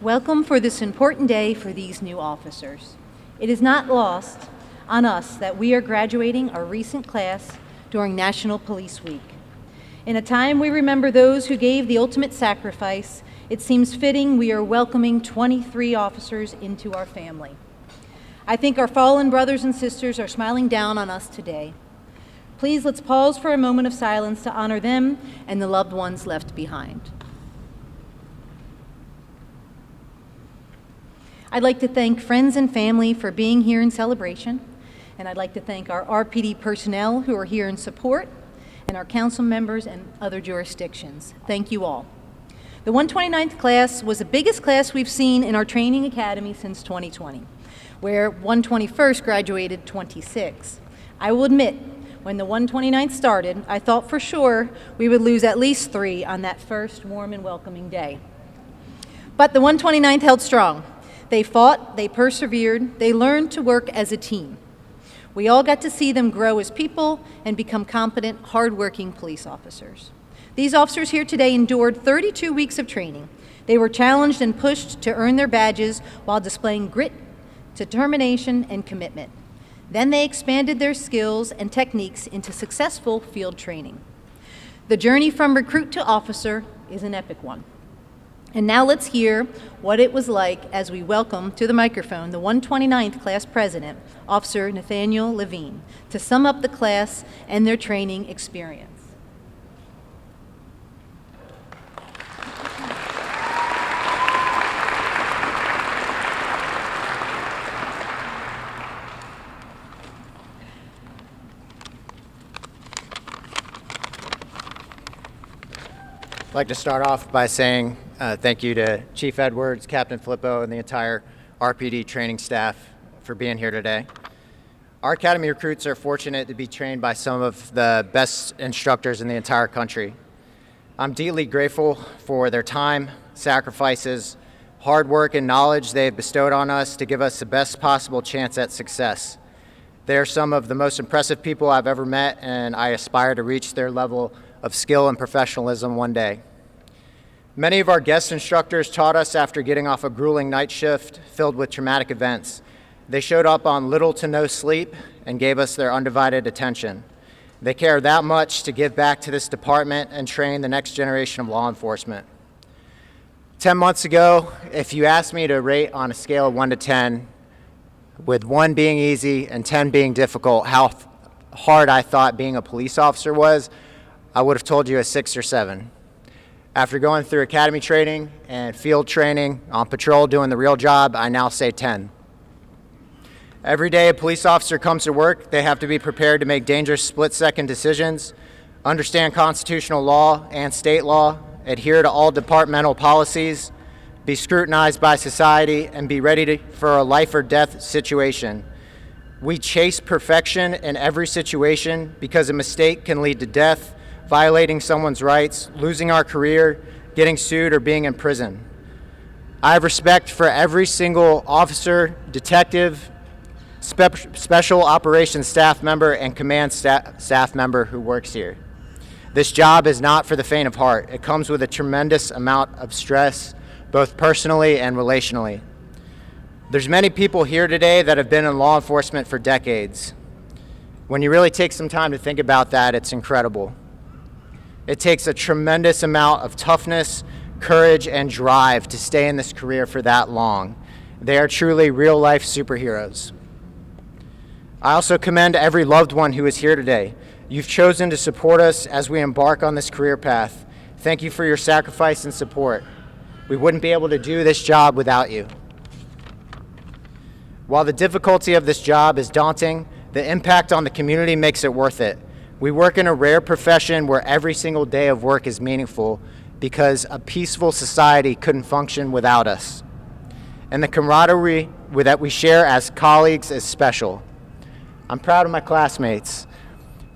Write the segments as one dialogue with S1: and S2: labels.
S1: Welcome for this important day for these new officers. It is not lost on us that we are graduating our recent class during National Police Week. In a time we remember those who gave the ultimate sacrifice, it seems fitting we are welcoming 23 officers into our family. I think our fallen brothers and sisters are smiling down on us today. Please let's pause for a moment of silence to honor them and the loved ones left behind. I'd like to thank friends and family for being here in celebration, and I'd like to thank our RPD personnel who are here in support, and our council members and other jurisdictions. Thank you all. The 129th class was the biggest class we've seen in our training academy since 2020, where 121st graduated 26. I will admit, when the 129th started, I thought for sure we would lose at least 3 on that first warm and welcoming day. But the 129th held strong. They fought, they persevered, they learned to work as a team. We all got to see them grow as people and become competent, hardworking police officers. These officers here today endured 32 weeks of training. They were challenged and pushed to earn their badges while displaying grit, determination, and commitment. Then they expanded their skills and techniques into successful field training. The journey from recruit to officer is an epic one. And now let's hear what it was like as we welcome to the microphone the 129th class president, Officer Nathaniel Levine, to sum up the class and their training experience.
S2: I'd like to start off by saying thank you to Chief Edwards, Captain Filippo, and the entire RPD training staff for being here today. Our academy recruits are fortunate to be trained by some of the best instructors in the entire country. I'm deeply grateful for their time, sacrifices, hard work, and knowledge they have bestowed on us to give us the best possible chance at success. They are some of the most impressive people I've ever met, and I aspire to reach their level of skill and professionalism one day. Many of our guest instructors taught us after getting off a grueling night shift filled with traumatic events. They showed up on little to no sleep and gave us their undivided attention. They care that much to give back to this department and train the next generation of law enforcement. 10 months ago, if you asked me to rate on a scale of 1 to 10, with 1 being easy and 10 being difficult, how hard I thought being a police officer was, I would have told you a 6 or 7. After going through academy training and field training, on patrol doing the real job, I now say 10. Every day a police officer comes to work, they have to be prepared to make dangerous split-second decisions, understand constitutional law and state law, adhere to all departmental policies, be scrutinized by society, and be ready for a life or death situation. We chase perfection in every situation because a mistake can lead to death, violating someone's rights, losing our career, getting sued, or being in prison. I have respect for every single officer, detective, special operations staff member, and command staff member who works here. This job is not for the faint of heart. It comes with a tremendous amount of stress, both personally and relationally. There's many people here today that have been in law enforcement for decades. When you really take some time to think about that, it's incredible. It takes a tremendous amount of toughness, courage, and drive to stay in this career for that long. They are truly real-life superheroes. I also commend every loved one who is here today. You've chosen to support us as we embark on this career path. Thank you for your sacrifice and support. We wouldn't be able to do this job without you. While the difficulty of this job is daunting, the impact on the community makes it worth it. We work in a rare profession where every single day of work is meaningful because a peaceful society couldn't function without us. And the camaraderie that we share as colleagues is special. I'm proud of my classmates.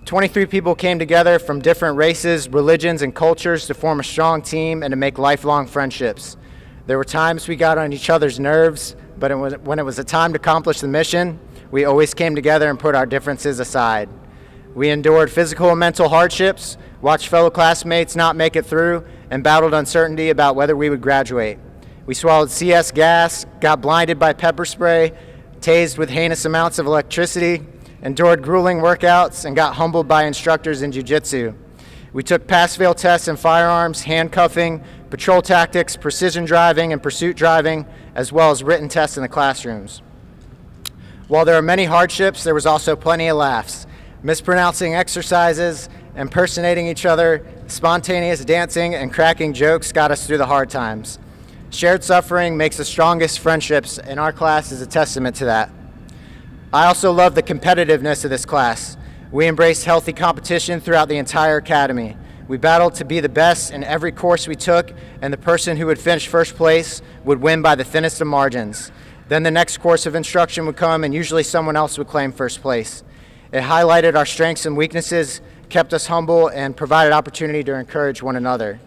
S2: 23 people came together from different races, religions, and cultures to form a strong team and to make lifelong friendships. There were times we got on each other's nerves, but when it was a time to accomplish the mission, we always came together and put our differences aside. We endured physical and mental hardships, watched fellow classmates not make it through, and battled uncertainty about whether we would graduate. We swallowed CS gas, got blinded by pepper spray, tased with heinous amounts of electricity, endured grueling workouts, and got humbled by instructors in jiu-jitsu. We took pass-fail tests in firearms, handcuffing, patrol tactics, precision driving, and pursuit driving, as well as written tests in the classrooms. While there are many hardships, there was also plenty of laughs. Mispronouncing exercises, impersonating each other, spontaneous dancing, and cracking jokes got us through the hard times. Shared suffering makes the strongest friendships, and our class is a testament to that. I also love the competitiveness of this class. We embraced healthy competition throughout the entire academy. We battled to be the best in every course we took, and the person who would finish first place would win by the thinnest of margins. Then the next course of instruction would come, and usually someone else would claim first place. It highlighted our strengths and weaknesses, kept us humble, and provided opportunity to encourage one another.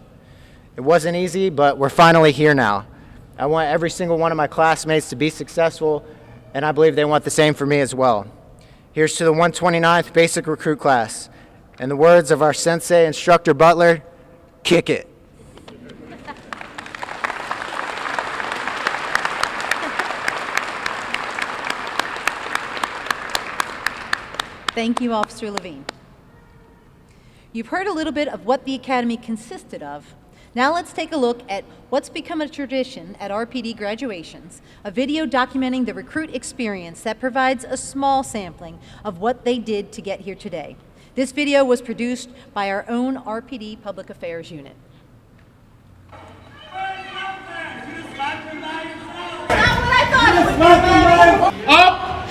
S2: It wasn't easy, but we're finally here now. I want every single one of my classmates to be successful, and I believe they want the same for me as well. Here's to the 129th Basic Recruit Class. In the words of our sensei, Instructor Butler, kick it.
S1: Thank you, Officer Levine. You've heard a little bit of what the Academy consisted of. Now let's take a look at what's become a tradition at RPD graduations, a video documenting the recruit experience that provides a small sampling of what they did to get here today. This video was produced by our own RPD Public Affairs Unit.
S3: Up!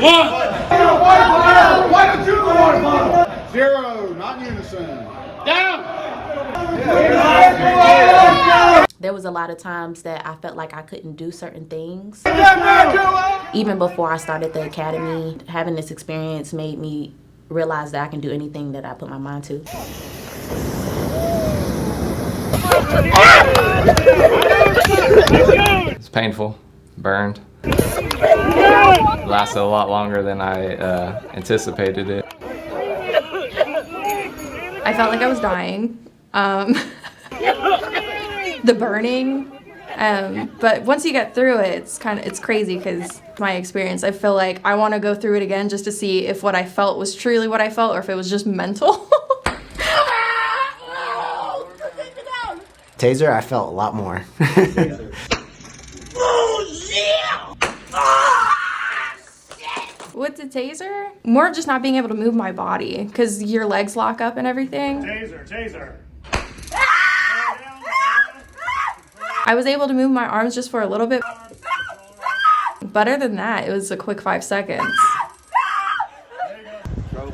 S3: One! Why don't you go on? 0, not in unison. Down!
S4: There was a lot of times that I felt like I couldn't do certain things. Even before I started the academy, having this experience made me realize that I can do anything that I put my mind to.
S5: It's painful, burned. Lasted a lot longer than I anticipated it.
S6: I felt like I was dying. The burning, but once you get through it, it's crazy because my experience. I feel like I want to go through it again just to see if what I felt was truly what I felt or if it was just mental.
S7: Taser, I felt a lot more.
S6: What's a taser? More of just not being able to move my body because your legs lock up and everything.
S3: Taser.
S6: I was able to move my arms just for a little bit. But other than that, it was a quick 5 seconds.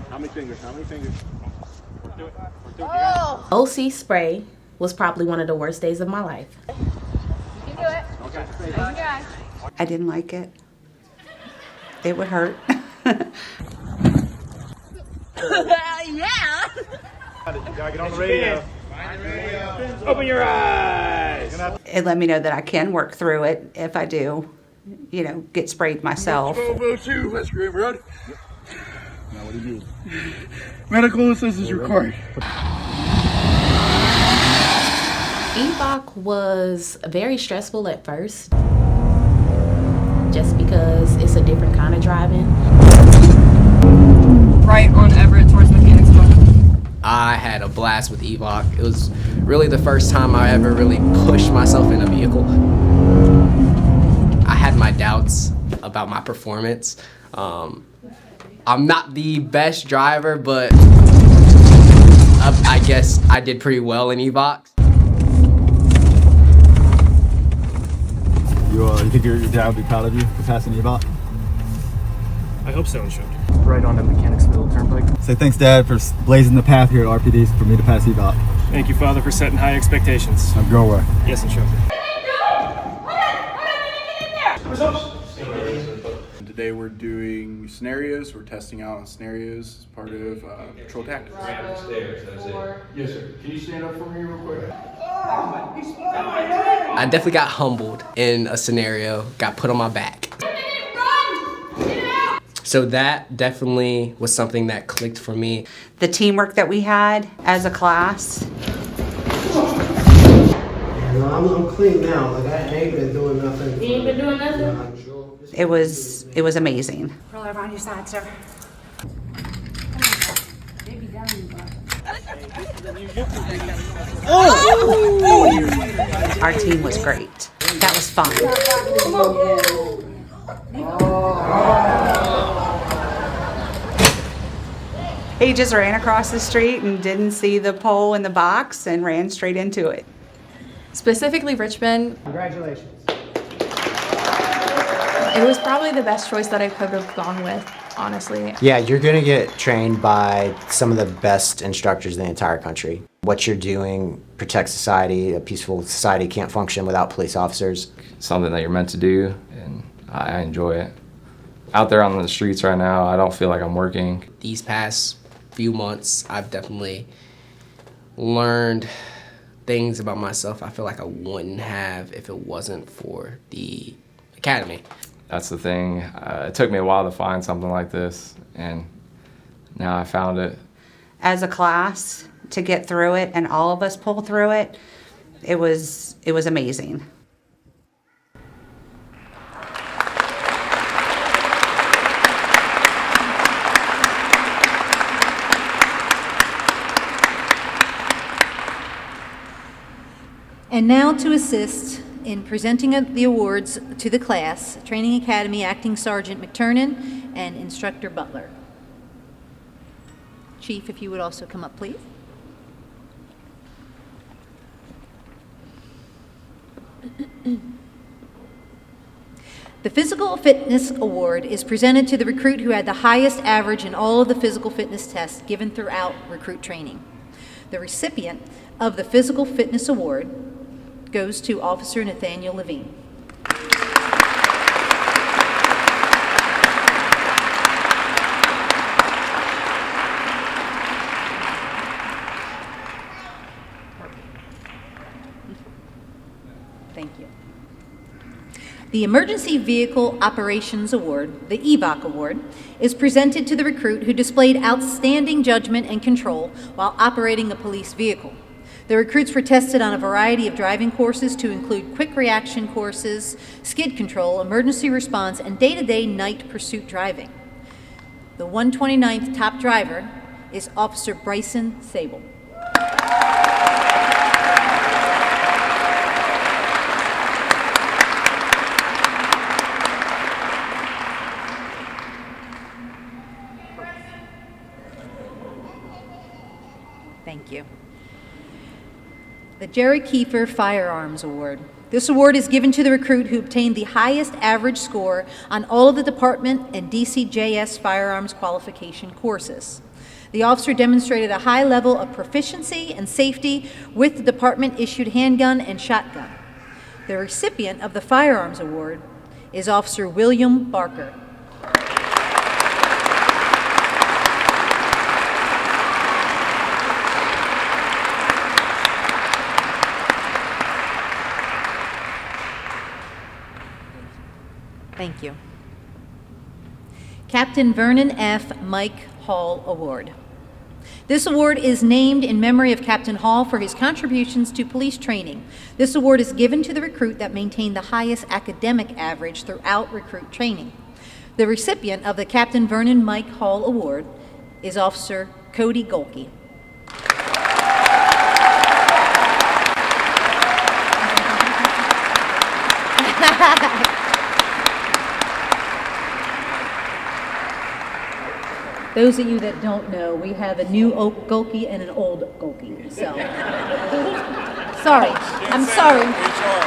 S3: How many fingers?
S4: OC spray was probably one of the worst days of my life.
S8: You can do it. Okay.
S9: I didn't like it. It would hurt.
S8: Yeah.
S3: Gotta get on the radio. Open your eyes.
S9: It let me know that I can work through it if I do, get sprayed myself.
S3: Let's scream, ready? Now what do you do? Medical assistance required.
S4: EVOC was very stressful at first, just because it's a different kind of driving.
S6: Right on Everett towards Mechanicsville.
S10: I had a blast with EVOC. It was really the first time I ever really pushed myself in a vehicle. I had my doubts about my performance. I'm not the best driver, but I guess I did pretty well in EVOC.
S11: You think your dad would be proud of you for passing EVOC?
S3: I hope so, instructor.
S5: Right on the Mechanicsville Turnpike.
S11: Say thanks, Dad, for blazing the path here at RPD for me to pass EVOC.
S3: Thank you, Father, for setting high expectations.
S11: Now go away.
S3: Yes, instructor.
S12: Today we're doing scenarios. We're testing out on scenarios as part of patrol tactics.
S3: Yes, sir. Can you stand up for me real quick?
S10: I definitely got humbled in a scenario, got put on my back. So that definitely was something that clicked for me.
S9: The teamwork that we had as a class.
S7: I'm clean now. Like, I ain't been doing nothing.
S8: You ain't been doing nothing?
S9: It was amazing.
S8: Roll over on your side, sir.
S9: Our team was great. That was fun. He just ran across the street and didn't see the pole in the box and ran straight into it.
S6: Specifically Richmond.
S7: Congratulations.
S6: It was probably the best choice that I could have gone with, honestly.
S13: Yeah, you're going to get trained by some of the best instructors in the entire country. What you're doing protects society. A peaceful society can't function without police officers.
S5: Something that you're meant to do, and I enjoy it. Out there on the streets right now, I don't feel like I'm working.
S10: These past few months, I've definitely learned things about myself I feel like I wouldn't have if it wasn't for the academy.
S5: That's the thing. It took me a while to find something like this, and now I found it.
S9: As a class, to get through it and all of us pull through it, it was amazing.
S1: And now to assist in presenting the awards to the class, Training Academy Acting Sergeant McTurnan and Instructor Butler. Chief, if you would also come up, please. The Physical Fitness Award is presented to the recruit who had the highest average in all of the physical fitness tests given throughout recruit training. The recipient of the Physical Fitness Award goes to Officer Nathaniel Levine. Thank you. The Emergency Vehicle Operations Award, the EVOC Award, is presented to the recruit who displayed outstanding judgment and control while operating a police vehicle. The recruits were tested on a variety of driving courses to include quick reaction courses, skid control, emergency response, and day-to-day night pursuit driving. The 129th top driver is Officer Bryson Sable. Thank you. The Jerry Kiefer Firearms Award. This award is given to the recruit who obtained the highest average score on all of the department and DCJS firearms qualification courses. The officer demonstrated a high level of proficiency and safety with the department-issued handgun and shotgun. The recipient of the Firearms Award is Officer William Barker. Thank you. Captain Vernon F. Mike Hall Award. This award is named in memory of Captain Hall for his contributions to police training. This award is given to the recruit that maintained the highest academic average throughout recruit training. The recipient of the Captain Vernon Mike Hall Award is Officer Cody Golke. Those of you that don't know, we have a new Golke and an old Golke. So, sorry. I'm sorry.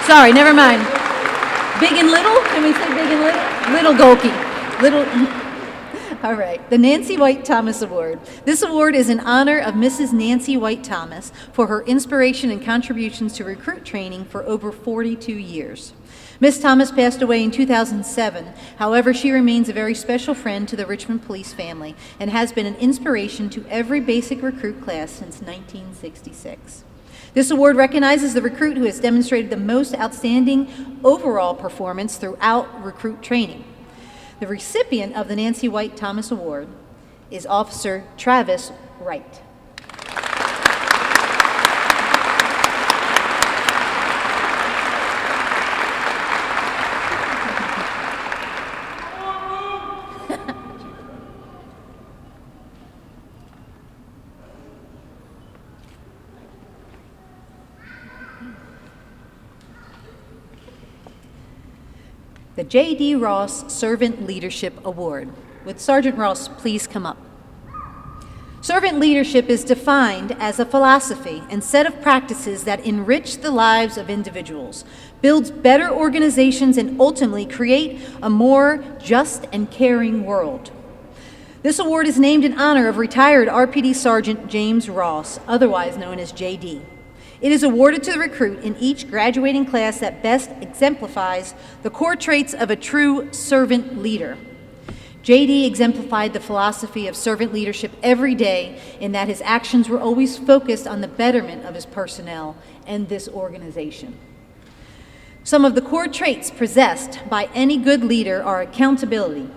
S1: Sorry, never mind. Big and little? Can we say big and little? Little Golke. Little. All right. The Nancy White Thomas Award. This award is in honor of Mrs. Nancy White Thomas for her inspiration and contributions to recruit training for over 42 years. Ms. Thomas passed away in 2007. However, she remains a very special friend to the Richmond Police family and has been an inspiration to every basic recruit class since 1966. This award recognizes the recruit who has demonstrated the most outstanding overall performance throughout recruit training. The recipient of the Nancy White Thomas Award is Officer Travis Wright. the J.D. Ross Servant Leadership Award. Would Sergeant Ross please come up? Servant leadership is defined as a philosophy and set of practices that enrich the lives of individuals, builds better organizations, and ultimately create a more just and caring world. This award is named in honor of retired RPD Sergeant James Ross, otherwise known as JD. It is awarded to the recruit in each graduating class that best exemplifies the core traits of a true servant leader. JD exemplified the philosophy of servant leadership every day in that his actions were always focused on the betterment of his personnel and this organization. Some of the core traits possessed by any good leader are accountability,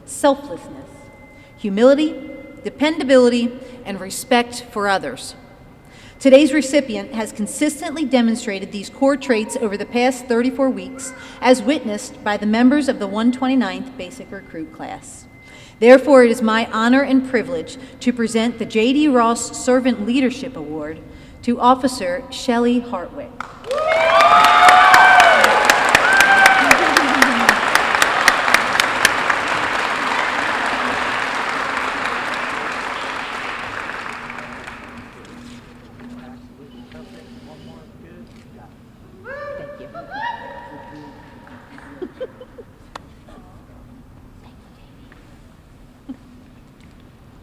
S1: selflessness, humility, dependability, and respect for others. Today's recipient has consistently demonstrated these core traits over the past 34 weeks, as witnessed by the members of the 129th Basic Recruit class. Therefore, it is my honor and privilege to present the J.D. Ross Servant Leadership Award to Officer Shelley Hartwick.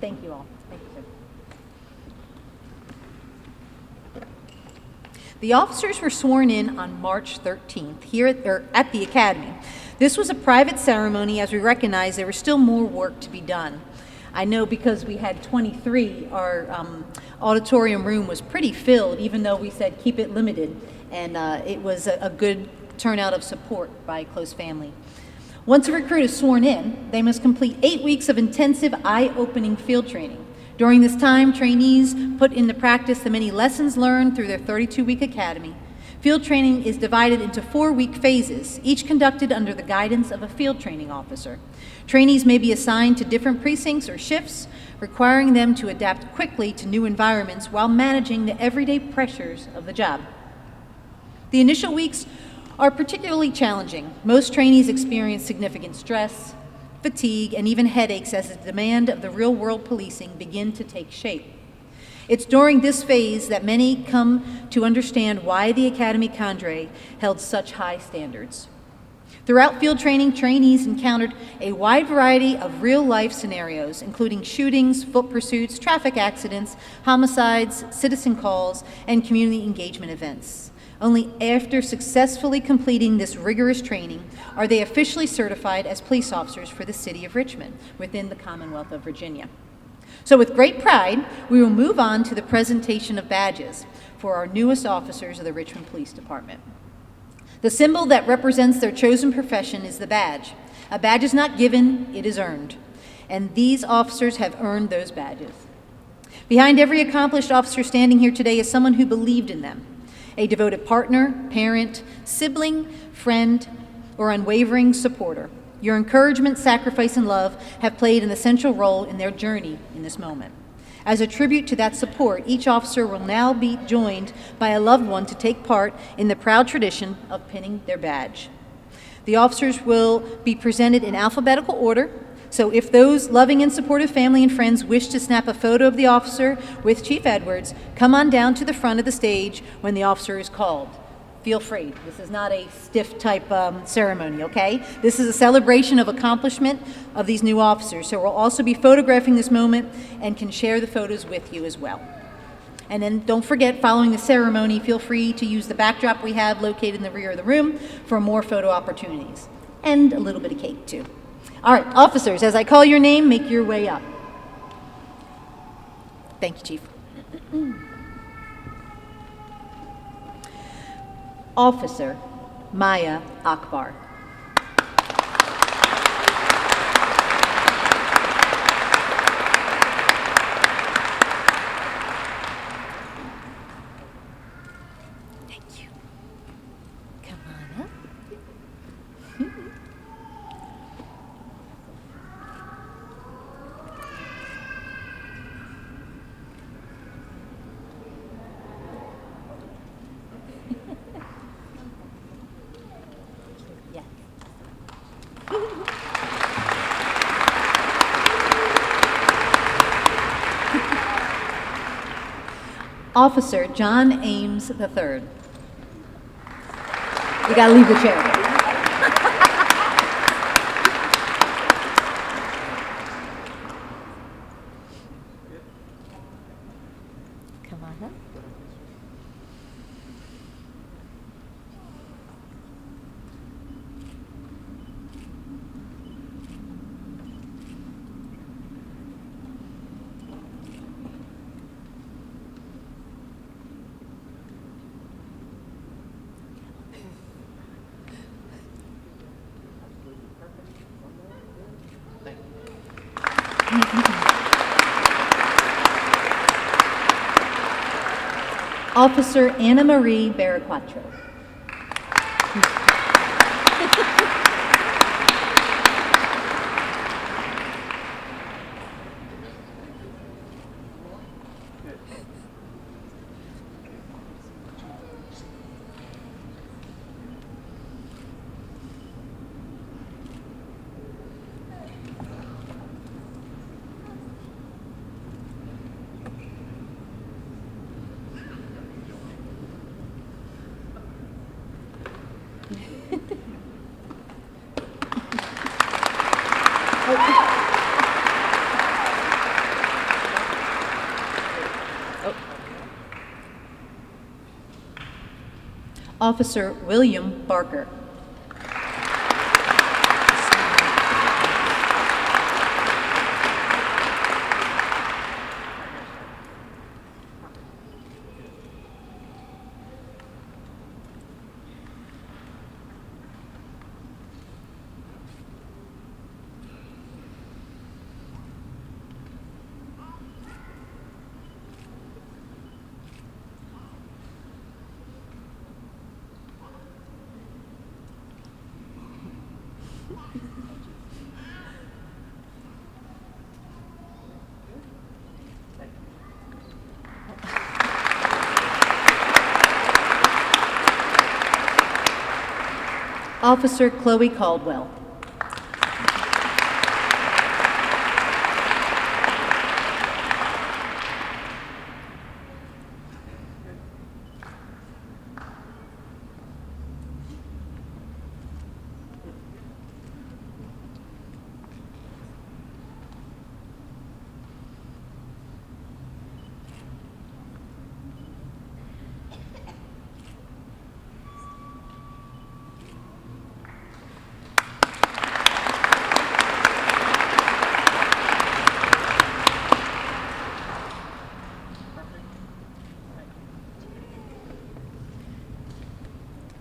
S1: Thank you all. Thank you, sir. The officers were sworn in on March 13th here at the Academy. This was a private ceremony as we recognized there was still more work to be done. I know because we had 23, our auditorium room was pretty filled, even though we said keep it limited, and it was a good turnout of support by close family. Once a recruit is sworn in, they must complete 8 weeks of intensive, eye-opening field training. During this time, trainees put into practice the many lessons learned through their 32-week academy. Field training is divided into 4-week phases, each conducted under the guidance of a field training officer. Trainees may be assigned to different precincts or shifts, requiring them to adapt quickly to new environments while managing the everyday pressures of the job. The initial weeks are particularly challenging. Most trainees experience significant stress, fatigue, and even headaches as the demand of the real-world policing begin to take shape. It's during this phase that many come to understand why the Academy cadre held such high standards. Throughout field training, trainees encountered a wide variety of real-life scenarios, including shootings, foot pursuits, traffic accidents, homicides, citizen calls, and community engagement events. Only after successfully completing this rigorous training are they officially certified as police officers for the City of Richmond within the Commonwealth of Virginia. So with great pride, we will move on to the presentation of badges for our newest officers of the Richmond Police Department. The symbol that represents their chosen profession is the badge. A badge is not given, it is earned. And these officers have earned those badges. Behind every accomplished officer standing here today is someone who believed in them. A devoted partner, parent, sibling, friend, or unwavering supporter. Your encouragement, sacrifice, and love have played an essential role in their journey in this moment. As a tribute to that support, each officer will now be joined by a loved one to take part in the proud tradition of pinning their badge. The officers will be presented in alphabetical order, so if those loving and supportive family and friends wish to snap a photo of the officer with Chief Edwards, come on down to the front of the stage when the officer is called. Feel free. This is not a stiff type ceremony, okay? This is a celebration of accomplishment of these new officers. So we'll also be photographing this moment and can share the photos with you as well. And then don't forget, following the ceremony, feel free to use the backdrop we have located in the rear of the room for more photo opportunities. And a little bit of cake too. All right, officers, as I call your name, make your way up. Thank you, Chief. Officer Maya Akbar. Thank you. Come on up. Yes. Officer John Ames III. You gotta leave the chair. Come on up. Officer Anna Marie Baraquatro. Officer William Barker. Officer Chloe Caldwell.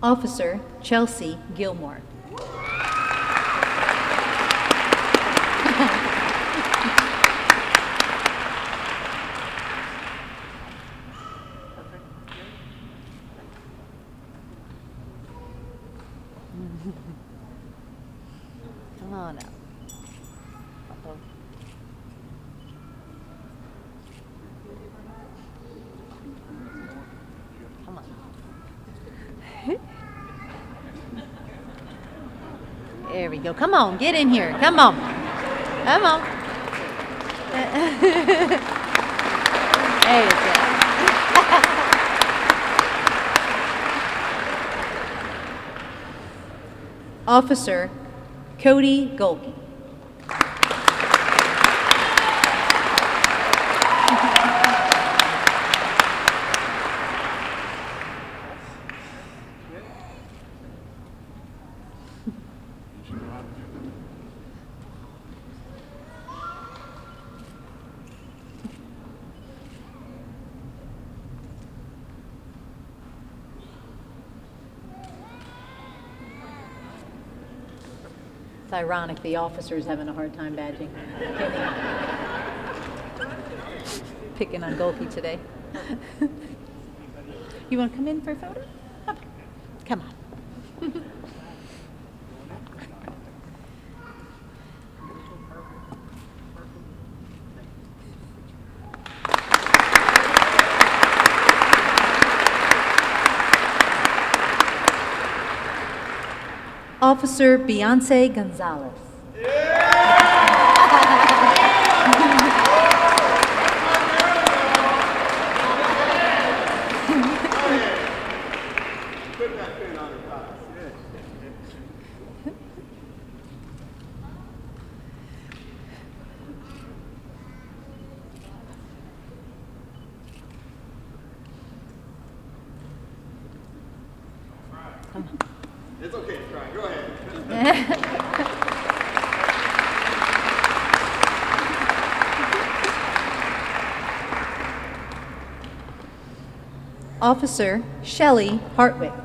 S1: Officer Chelsea Gilmore. Come on up. Come on. There we go. Come on, get in here. Come on. Come on. There you go. Officer Cody Golke. It's ironic the officer's having a hard time badging. Picking on Golke today. You want to come in for a photo? Come on. Officer Beyonce Gonzalez.
S3: It's okay to try. Go ahead.
S1: Officer Shelley Hartwick.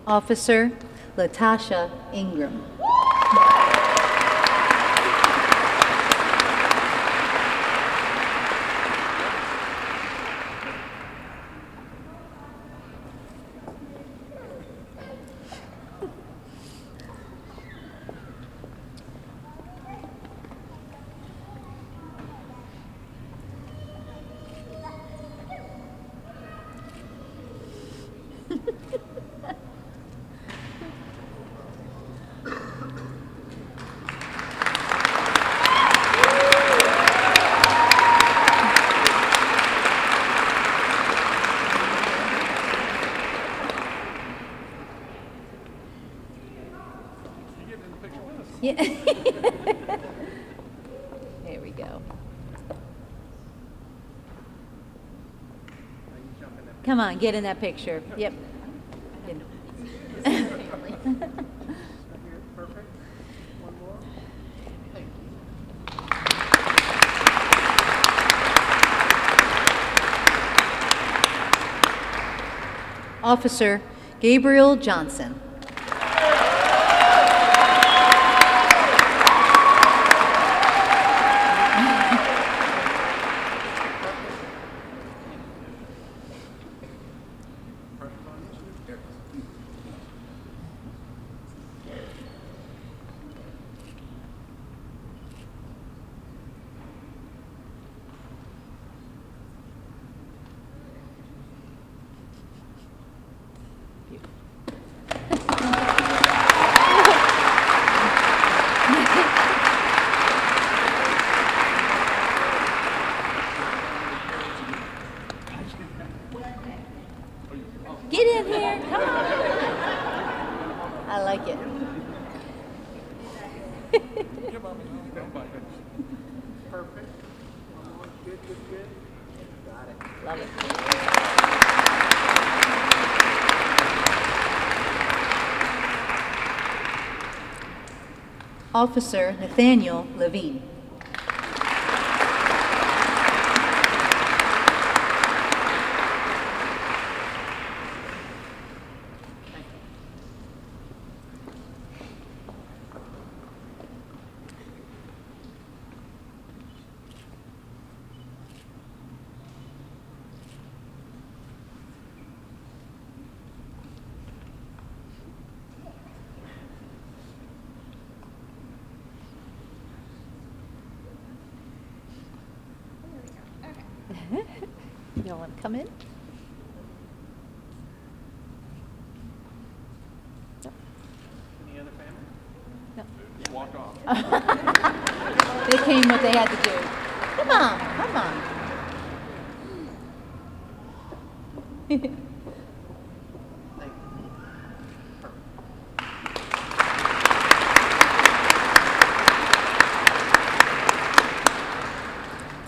S1: Officer Latasha Ingram. Yeah. There we go. Come on, get in that picture. Yep. Officer Gabriel Johnson. Get in here, come on. I like it.
S3: Perfect. Good, good, good. Got it.
S1: Love it. Officer Nathaniel Levine. You want to come in? No.
S3: Any other family?
S1: No.
S3: Walk off.
S1: They came what they had to do. Come on, come on.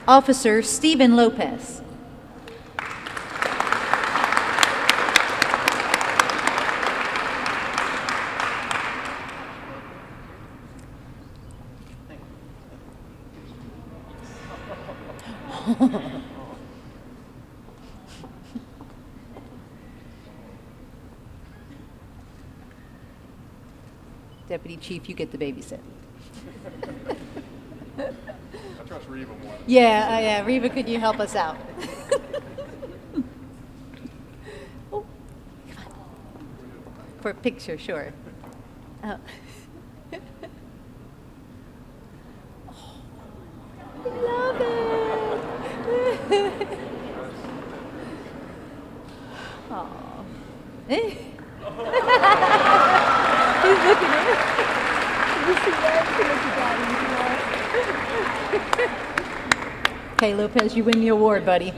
S1: Officer Stephen Lopez. Deputy Chief, you get the babysit.
S3: I trust Reba more.
S1: Yeah, Reba, could you help us out? Oh, come on. For a picture, sure. Oh. I love it. Aw. He's looking at it. You see that? Okay, Lopez, you win the award, buddy.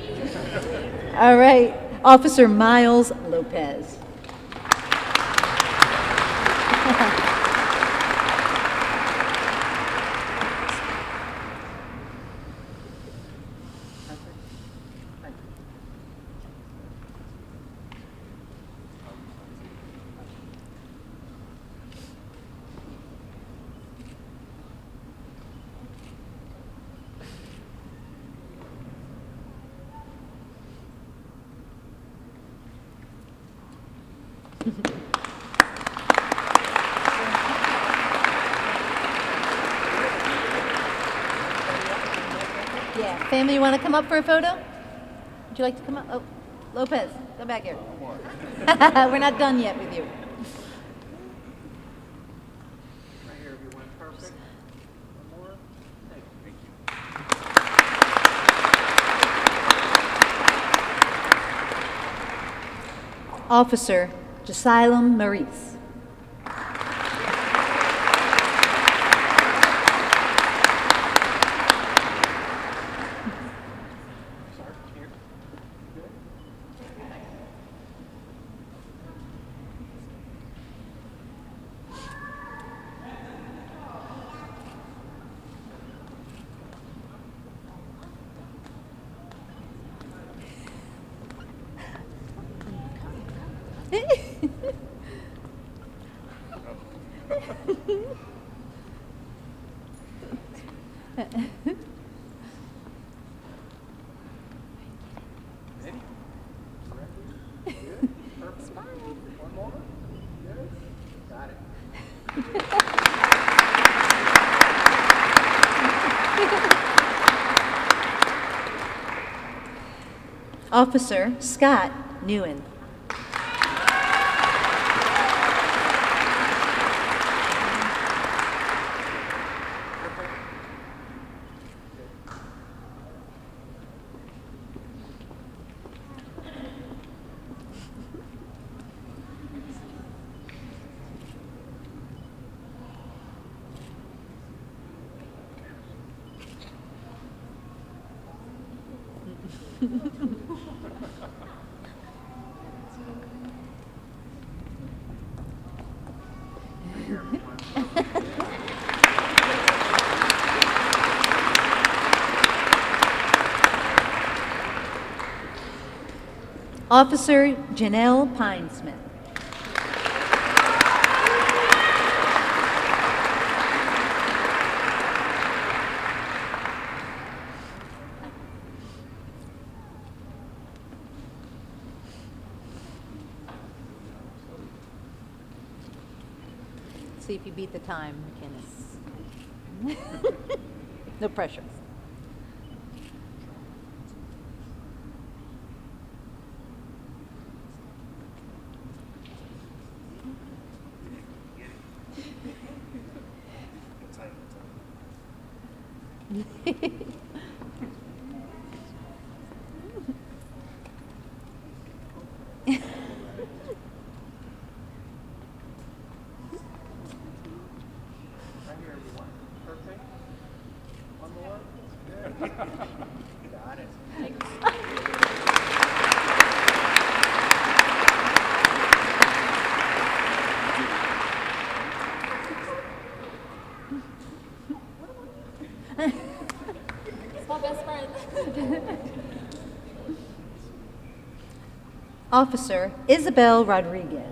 S1: All right, Officer Miles Lopez. Yeah, family, you want to come up for a photo? Would you like to come up? Oh, Lopez, come back here. We're not done yet with you. Officer Josilem Maurice. Officer Scott Newen. Officer Janelle Pinesmith. See if you beat the time, McInnes. No pressure. Officer Isabel Rodriguez.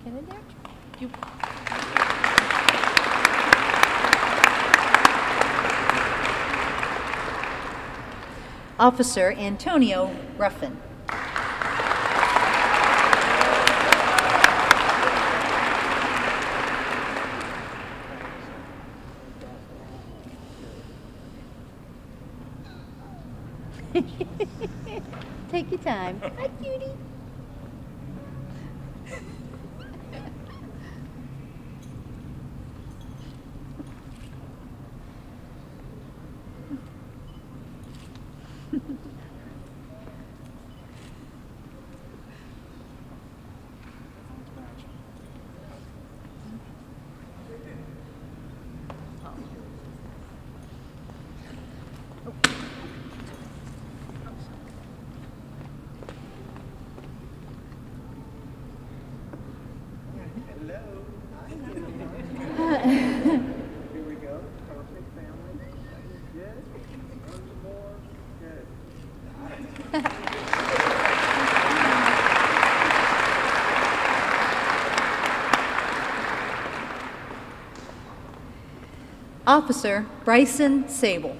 S1: Get in there. You. Officer Antonio Ruffin. Take your time. Hi, cutie. Officer Bryson Sable.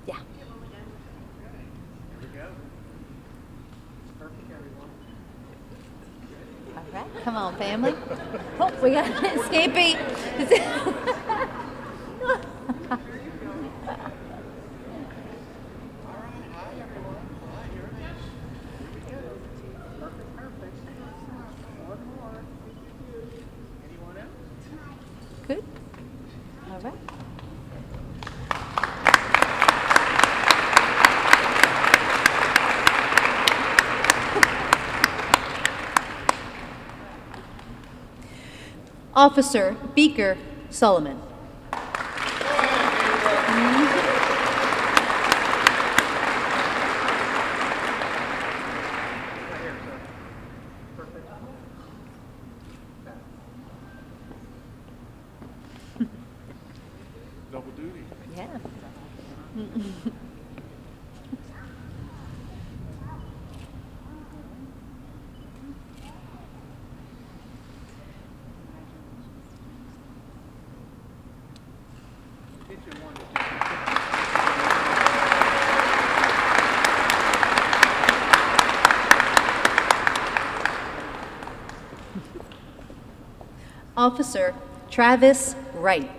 S1: Yeah. All right, come on, family. Oh, we got escapee. Good. All right. Officer Beaker Sullivan.
S3: Double duty.
S1: Yeah. Officer Travis Wright.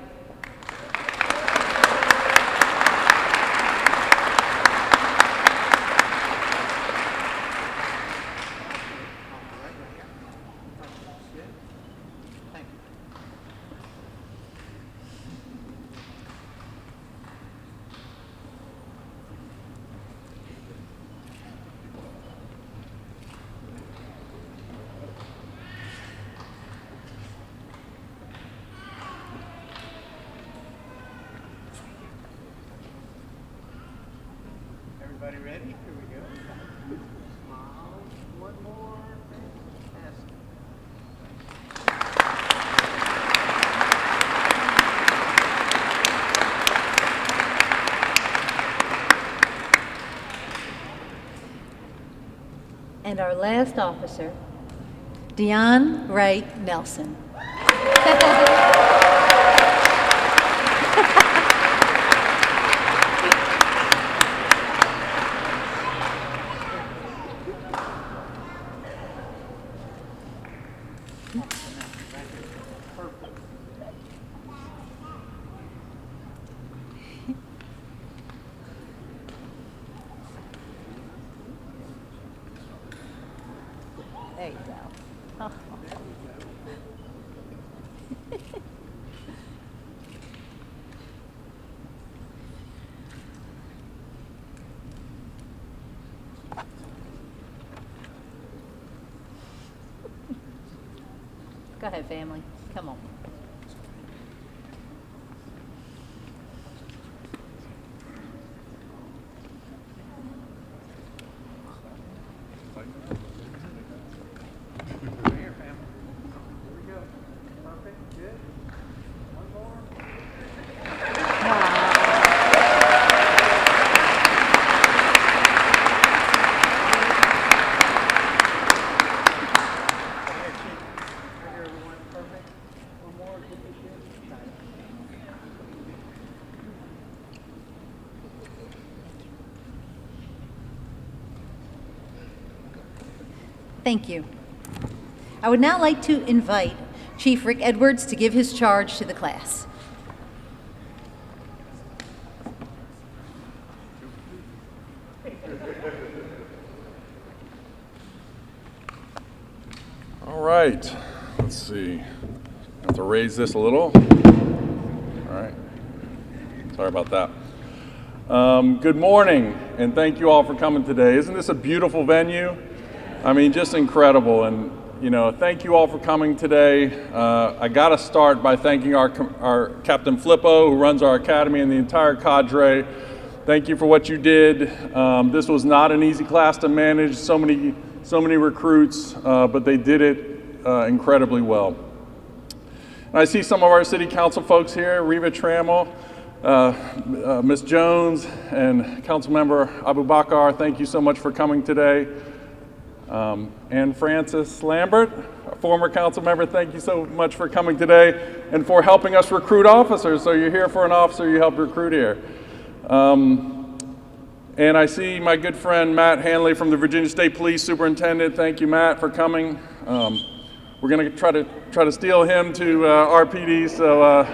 S7: Everybody ready? Here we go. Smile. One more. Fantastic.
S1: And our last officer, Dion Wright Nelson. There you go. Oh. Go ahead, family. Come on.
S7: Here, family. Here we go. Perfect. Good. One more. Here, Chief. Right here, everyone. Perfect. One more. Get this shit. Got it.
S1: Thank you. I would now like to invite Chief Rick Edwards to give his charge to the class.
S3: All right, let's see. Have to raise this a little. All right, sorry about that. Good morning, and thank you all for coming today. Isn't this a beautiful venue? I mean, just incredible. And you know, thank you all for coming today. I got to start by thanking our Captain Flippo, who runs our academy, and the entire cadre. Thank you for what you did. This was not an easy class to manage. So many recruits, but they did it incredibly well. And I see some of our city council folks here, Reva Trammell, Ms. Jones, and Councilmember Abu Bakar. Thank you so much for coming today. And Francis Lambert, a former council member, thank you so much for coming today and for helping us recruit officers. So you're here for an officer, you help recruit here. And I see my good friend Matt Hanley from the Virginia State Police Superintendent. Thank you, Matt, for coming. We're going to try to steal him to RPD, so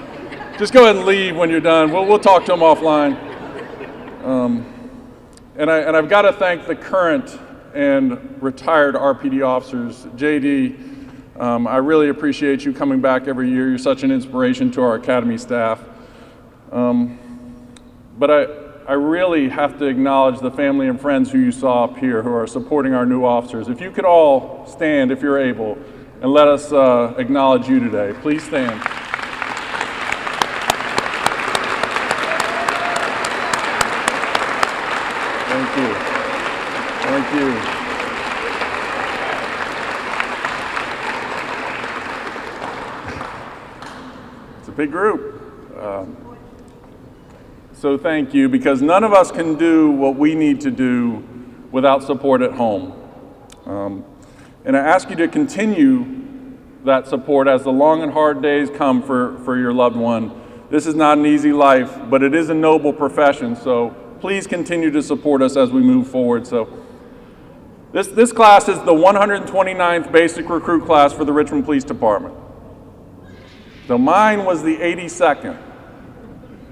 S3: just go ahead and leave when you're done. We'll talk to him offline. And I've got to thank the current and retired RPD officers. JD, I really appreciate you coming back every year. You're such an inspiration to our academy staff. But I really have to acknowledge the family and friends who you saw up here who are supporting our new officers. If you could all stand, if you're able, and let us acknowledge you today. Please stand. Thank you. Thank you. It's a big group. So thank you, because none of us can do what we need to do without support at home. And I ask you to continue that support as the long and hard days come for your loved one. This is not an easy life, but it is a noble profession, so please continue to support us as we move forward. So this class is the 129th basic recruit class for the Richmond Police Department. So mine was the 82nd,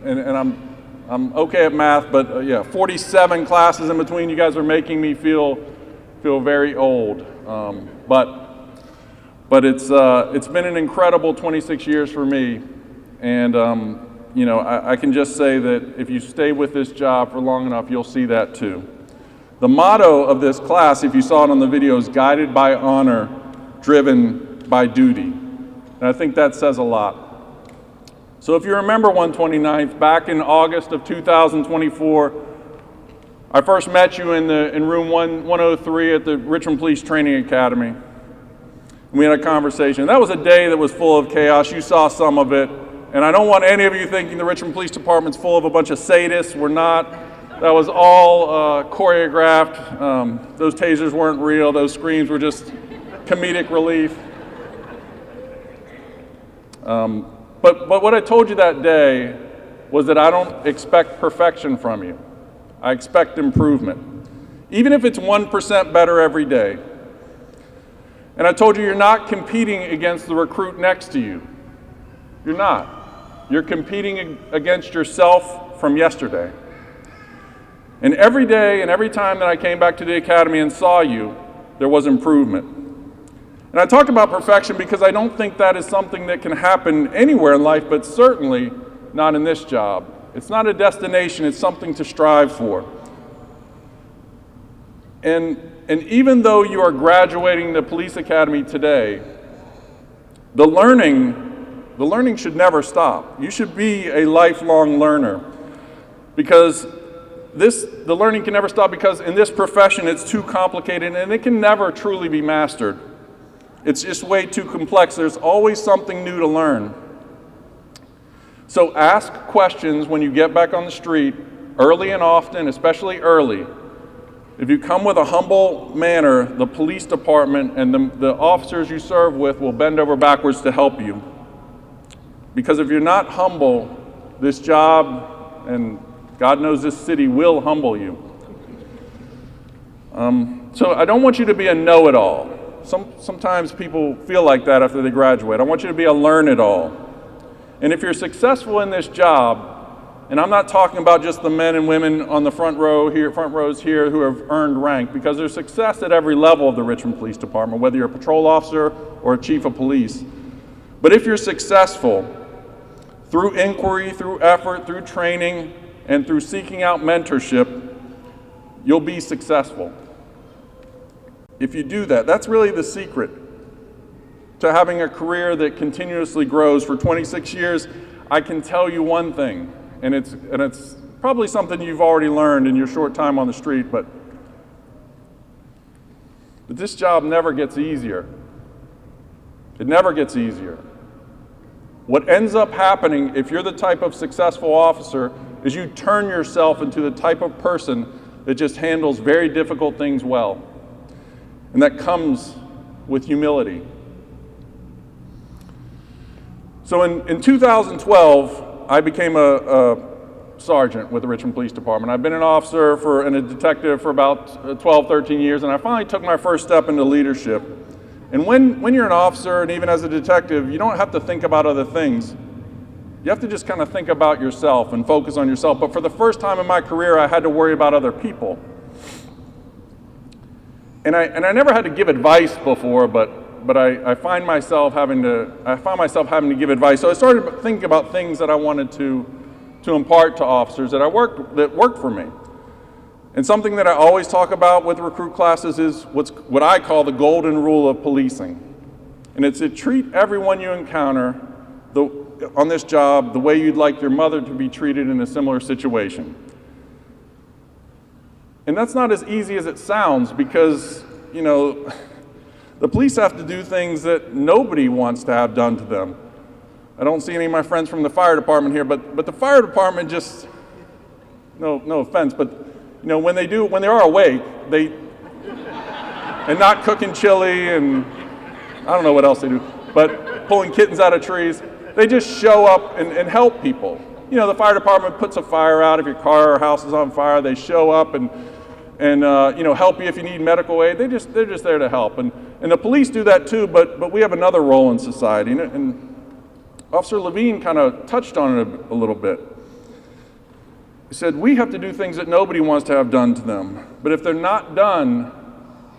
S3: and I'm okay at math, but yeah, 47 classes in between. You guys are making me feel very old, but it's been an incredible 26 years for me, and you know, I can just say that if you stay with this job for long enough, you'll see that too. The motto of this class, if you saw it on the video, is guided by honor, driven by duty, and I think that says a lot. So if you remember 129th, back in August of 2024, I first met you in room 103 at the Richmond Police Training Academy. We had a conversation. That was a day that was full of chaos. You saw some of it. And I don't want any of you thinking the Richmond Police Department's full of a bunch of sadists. We're not. That was all choreographed. Those tasers weren't real. Those screams were just comedic relief. But what I told you that day was that I don't expect perfection from you. I expect improvement, even if it's 1% better every day. And I told you you're not competing against the recruit next to you. You're not. You're competing against yourself from yesterday. And every day and every time that I came back to the academy and saw you, there was improvement. And I talk about perfection because I don't think that is something that can happen anywhere in life, but certainly not in this job. It's not a destination, it's something to strive for. And even though you are graduating the police academy today, the learning should never stop. You should be a lifelong learner, because the learning can never stop, because in this profession it's too complicated and it can never truly be mastered. It's just way too complex. There's always something new to learn. So ask questions when you get back on the street, early and often, especially early. If you come with a humble manner, the police department and the officers you serve with will bend over backwards to help you. Because if you're not humble, this job, and God knows this city, will humble you. So I don't want you to be a know-it-all. Sometimes people feel like that after they graduate. I want you to be a learn-it-all. And if you're successful in this job, and I'm not talking about just the men and women on the front rows here who have earned rank, because there's success at every level of the Richmond Police Department, whether you're a patrol officer or a chief of police. But if you're successful through inquiry, through effort, through training, and through seeking out mentorship, you'll be successful. If you do that, that's really the secret to having a career that continuously grows. For 26 years, I can tell you one thing, and it's probably something you've already learned in your short time on the street, but this job never gets easier. It never gets easier. What ends up happening, if you're the type of successful officer, is you turn yourself into the type of person that just handles very difficult things well. And that comes with humility. So in 2012, I became a sergeant with the Richmond Police Department. I've been an officer and a detective for about 12, 13 years, and I finally took my first step into leadership. And when you're an officer, and even as a detective, you don't have to think about other things. You have to just kind of think about yourself and focus on yourself. But for the first time in my career, I had to worry about other people. And I never had to give advice before, but I find myself having to give advice. So I started thinking about things that I wanted to impart to officers that worked for me. And something that I always talk about with recruit classes is what I call the golden rule of policing. And it's to treat everyone you encounter on this job the way you'd like your mother to be treated in a similar situation. And that's not as easy as it sounds, because, the police have to do things that nobody wants to have done to them. I don't see any of my friends from the fire department here, but the fire department just, no offense, but when they are awake, and not cooking chili, and I don't know what else they do, but pulling kittens out of trees, they just show up and help people. The fire department puts a fire out if your car or house is on fire. They show up and help you if you need medical aid. They're just there to help. And the police do that too, but we have another role in society. And Officer Levine kind of touched on it a little bit. He said, we have to do things that nobody wants to have done to them. But if they're not done,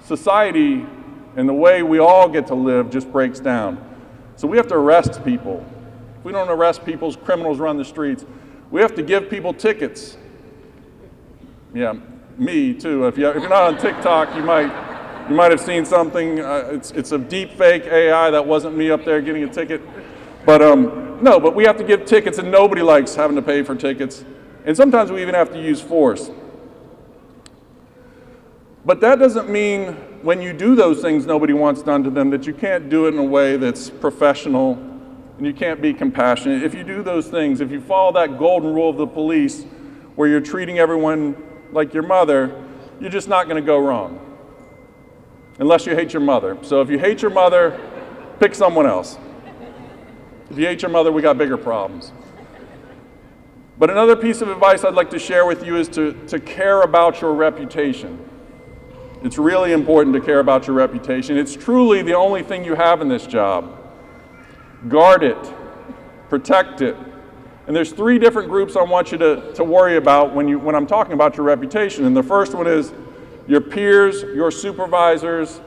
S3: society and the way we all get to live just breaks down. So we have to arrest people. If we don't arrest people, criminals run the streets. We have to give people tickets. Yeah, me too. If you're not on TikTok, you might have seen something. It's a deep fake AI. That wasn't me up there getting a ticket. But no, but we have to give tickets, and nobody likes having to pay for tickets. And sometimes we even have to use force. But that doesn't mean when you do those things nobody wants done to them that you can't do it in a way that's professional and you can't be compassionate. If you do those things, if you follow that golden rule of the police where you're treating everyone like your mother, you're just not going to go wrong. Unless you hate your mother. So if you hate your mother, pick someone else. If you hate your mother, we got bigger problems. But another piece of advice I'd like to share with you is to care about your reputation. It's really important to care about your reputation. It's truly the only thing you have in this job. Guard it, protect it. And there's 3 different groups I want you to worry about when I'm talking about your reputation. And the first one is your peers, your supervisors,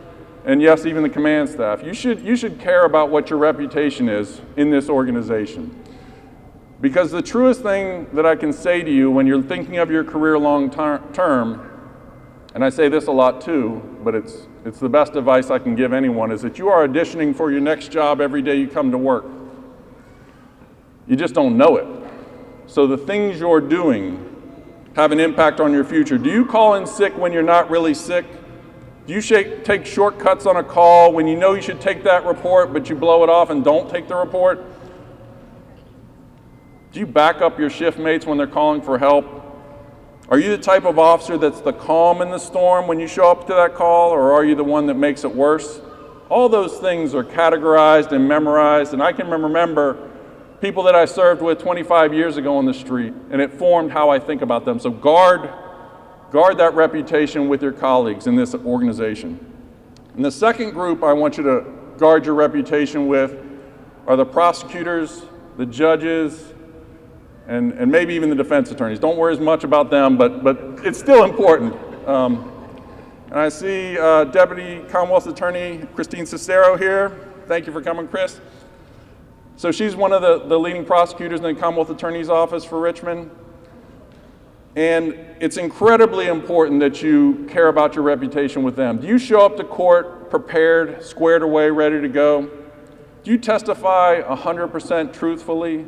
S3: and yes, even the command staff. You should care about what your reputation is in this organization. Because the truest thing that I can say to you when you're thinking of your career long term, and I say this a lot too, but it's the best advice I can give anyone, is that you are auditioning for your next job every day you come to work. You just don't know it. So the things you're doing have an impact on your future. Do you call in sick when you're not really sick? Do you take shortcuts on a call when you know you should take that report, but you blow it off and don't take the report? Do you back up your shift mates when they're calling for help? Are you the type of officer that's the calm in the storm when you show up to that call, or are you the one that makes it worse? All those things are categorized and memorized, and I can remember people that I served with 25 years ago on the street, and it formed how I think about them. So guard that reputation with your colleagues in this organization. And the second group I want you to guard your reputation with are the prosecutors, the judges, and maybe even the defense attorneys. Don't worry as much about them, but it's still important. And I see Deputy Commonwealth Attorney Christine Cicero here. Thank you for coming, Chris. So she's one of the leading prosecutors in the Commonwealth Attorney's Office for Richmond. And it's incredibly important that you care about your reputation with them. Do you show up to court prepared, squared away, ready to go? Do you testify 100% truthfully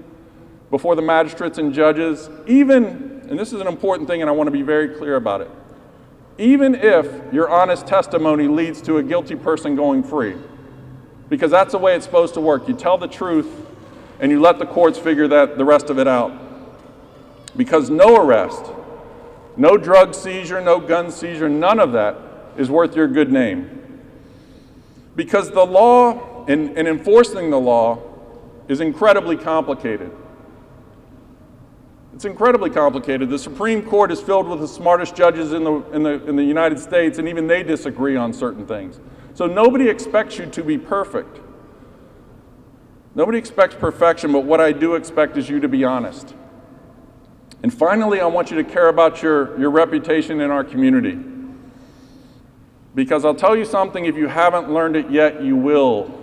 S3: before the magistrates and judges? Even, and this is an important thing and I want to be very clear about it, even if your honest testimony leads to a guilty person going free, because that's the way it's supposed to work. You tell the truth and you let the courts figure the rest of it out. Because no arrest, no drug seizure, no gun seizure, none of that is worth your good name. Because the law and enforcing the law is incredibly complicated. It's incredibly complicated. The Supreme Court is filled with the smartest judges in the United States, and even they disagree on certain things. So nobody expects you to be perfect. Nobody expects perfection, but what I do expect is you to be honest. And finally, I want you to care about your reputation in our community. Because I'll tell you something, if you haven't learned it yet, you will.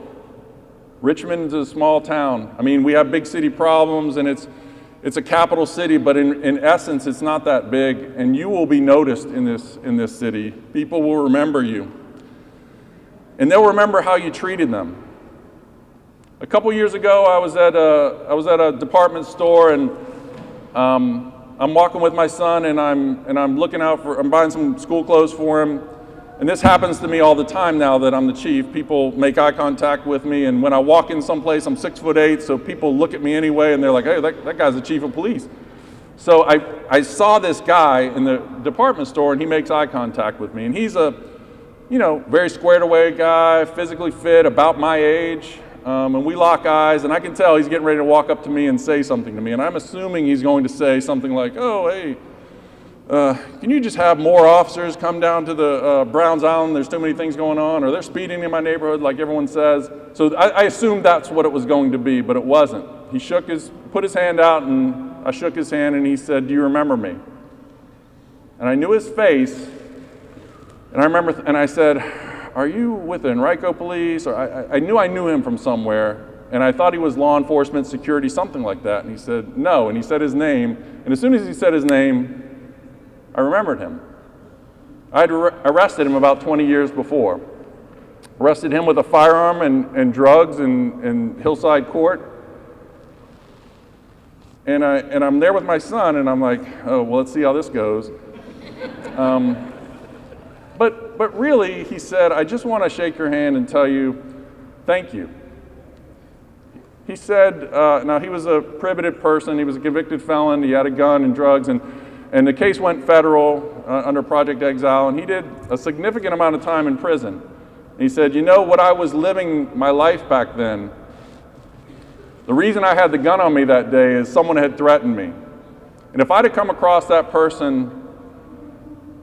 S3: Richmond is a small town. I mean, we have big city problems, and it's a capital city, but in essence, it's not that big, and you will be noticed in this city. People will remember you. And they'll remember how you treated them. A couple years ago, I was at a department store, and I'm walking with my son, and I'm looking out I'm buying some school clothes for him. And this happens to me all the time now that I'm the chief. People make eye contact with me, and when I walk in someplace, I'm 6'8", so people look at me anyway, and they're like, hey, that guy's the chief of police. So I saw this guy in the department store, and he makes eye contact with me, and he's a very squared away guy, physically fit, about my age. And we lock eyes, and I can tell he's getting ready to walk up to me and say something to me. And I'm assuming he's going to say something like, oh, hey, can you just have more officers come down to the Browns Island? There's too many things going on. Or they're speeding in my neighborhood like everyone says. So I assumed that's what it was going to be, but it wasn't. He put his hand out, and I shook his hand, and he said, do you remember me? And I knew his face, and I said, are you with the Enrico police? Or I knew him from somewhere, and I thought he was law enforcement, security, something like that. And he said, no, and he said his name. And as soon as he said his name, I remembered him. I had arrested him about 20 years before. Arrested him with a firearm and drugs in Hillside Court. And I'm there with my son, and I'm like, oh, well, let's see how this goes. But really, he said, I just want to shake your hand and tell you thank you. He said, now he was a prohibited person, he was a convicted felon, he had a gun and drugs, and the case went federal under Project Exile, and he did a significant amount of time in prison. And he said, what I was living my life back then, the reason I had the gun on me that day is someone had threatened me. And if I'd have come across that person,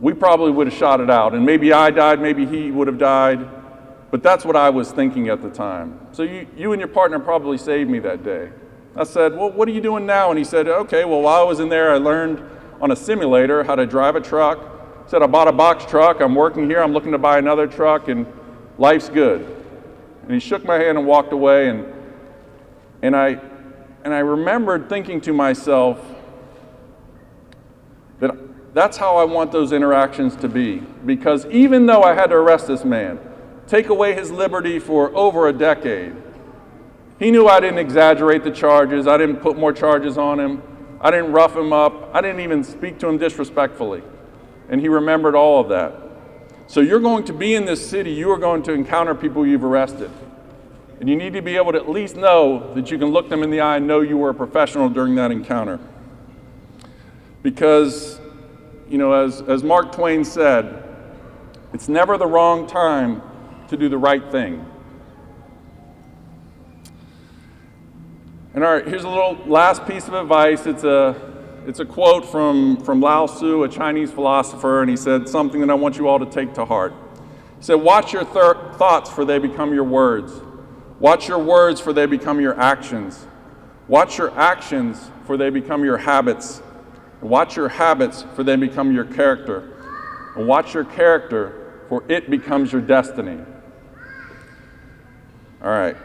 S3: we probably would have shot it out, and maybe I died, maybe he would have died, but that's what I was thinking at the time. So you and your partner probably saved me that day. I said, well, what are you doing now? And he said, okay, well, while I was in there, I learned on a simulator how to drive a truck. He said, I bought a box truck, I'm working here, I'm looking to buy another truck, and life's good. And he shook my hand and walked away, and I remembered thinking to myself that That's how I want those interactions to be. Because even though I had to arrest this man, take away his liberty for over a decade, he knew I didn't exaggerate the charges. I didn't put more charges on him. I didn't rough him up. I didn't even speak to him disrespectfully. And he remembered all of that. So you're going to be in this city, you are going to encounter people you've arrested. And you need to be able to at least know that you can look them in the eye and know you were a professional during that encounter. Because, you know, as Mark Twain said, it's never the wrong time to do the right thing. And all right, here's a little last piece of advice. It's a quote from Lao Tzu, a Chinese philosopher, and he said something that I want you all to take to heart. He said, watch your thoughts, for they become your words. Watch your words, for they become your actions. Watch your actions, for they become your habits. Watch your habits, for they become your character. And watch your character, for it becomes your destiny. All right,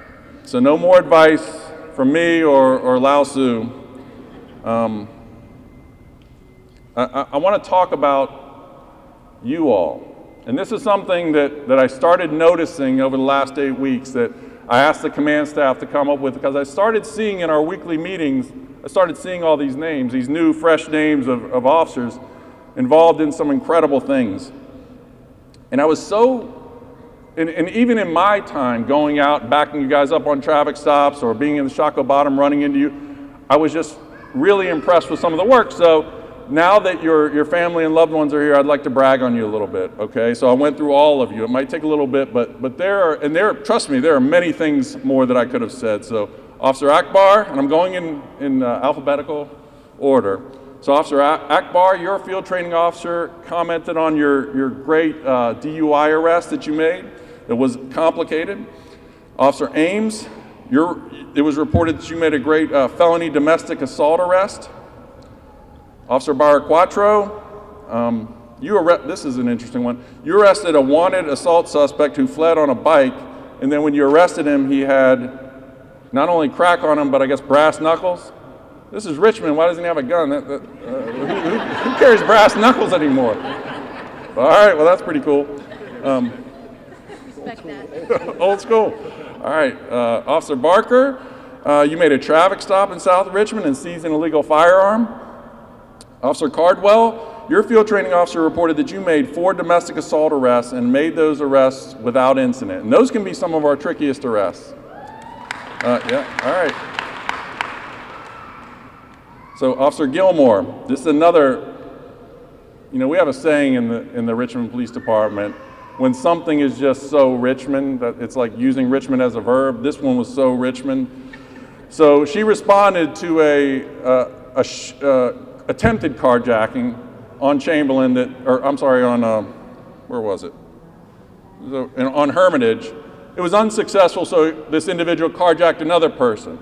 S3: so no more advice from me or Lao Tzu. I want to talk about you all. And this is something that I started noticing over the last 8 weeks that I asked the command staff to come up with, because I started seeing in our weekly meetings, I started seeing all these names, these new fresh names of officers involved in some incredible things. And I was so, and even in my time going out, backing you guys up on traffic stops or being in the Shockoe Bottom running into you, I was just really impressed with some of the work. So now that your family and loved ones are here, I'd like to brag on you a little bit, okay? So I went through all of you. It might take a little bit, but trust me, there are many things more that I could have said. So Officer Akbar, and I'm going in alphabetical order. So Officer Akbar, your field training officer, commented on your great DUI arrest that you made. It was complicated. Officer Ames, it was reported that you made a great felony domestic assault arrest. Officer Baraquatro, this is an interesting one. You arrested a wanted assault suspect who fled on a bike, and then when you arrested him, he had not only crack on him, but I guess brass knuckles. This is Richmond, why doesn't he have a gun? Who carries brass knuckles anymore? All right, well that's pretty cool.
S1: Respect that.
S3: Old school. All right, Officer Barker, you made a traffic stop in South Richmond and seized an illegal firearm. Officer Cardwell, your field training officer reported that you made 4 domestic assault arrests and made those arrests without incident. And those can be some of our trickiest arrests. Yeah, all right. So Officer Gilmore, this is another, we have a saying in the Richmond Police Department, when something is just so Richmond, that it's like using Richmond as a verb. This one was so Richmond. So she responded to a attempted carjacking on Chamberlain where was it? On Hermitage. It was unsuccessful, so this individual carjacked another person.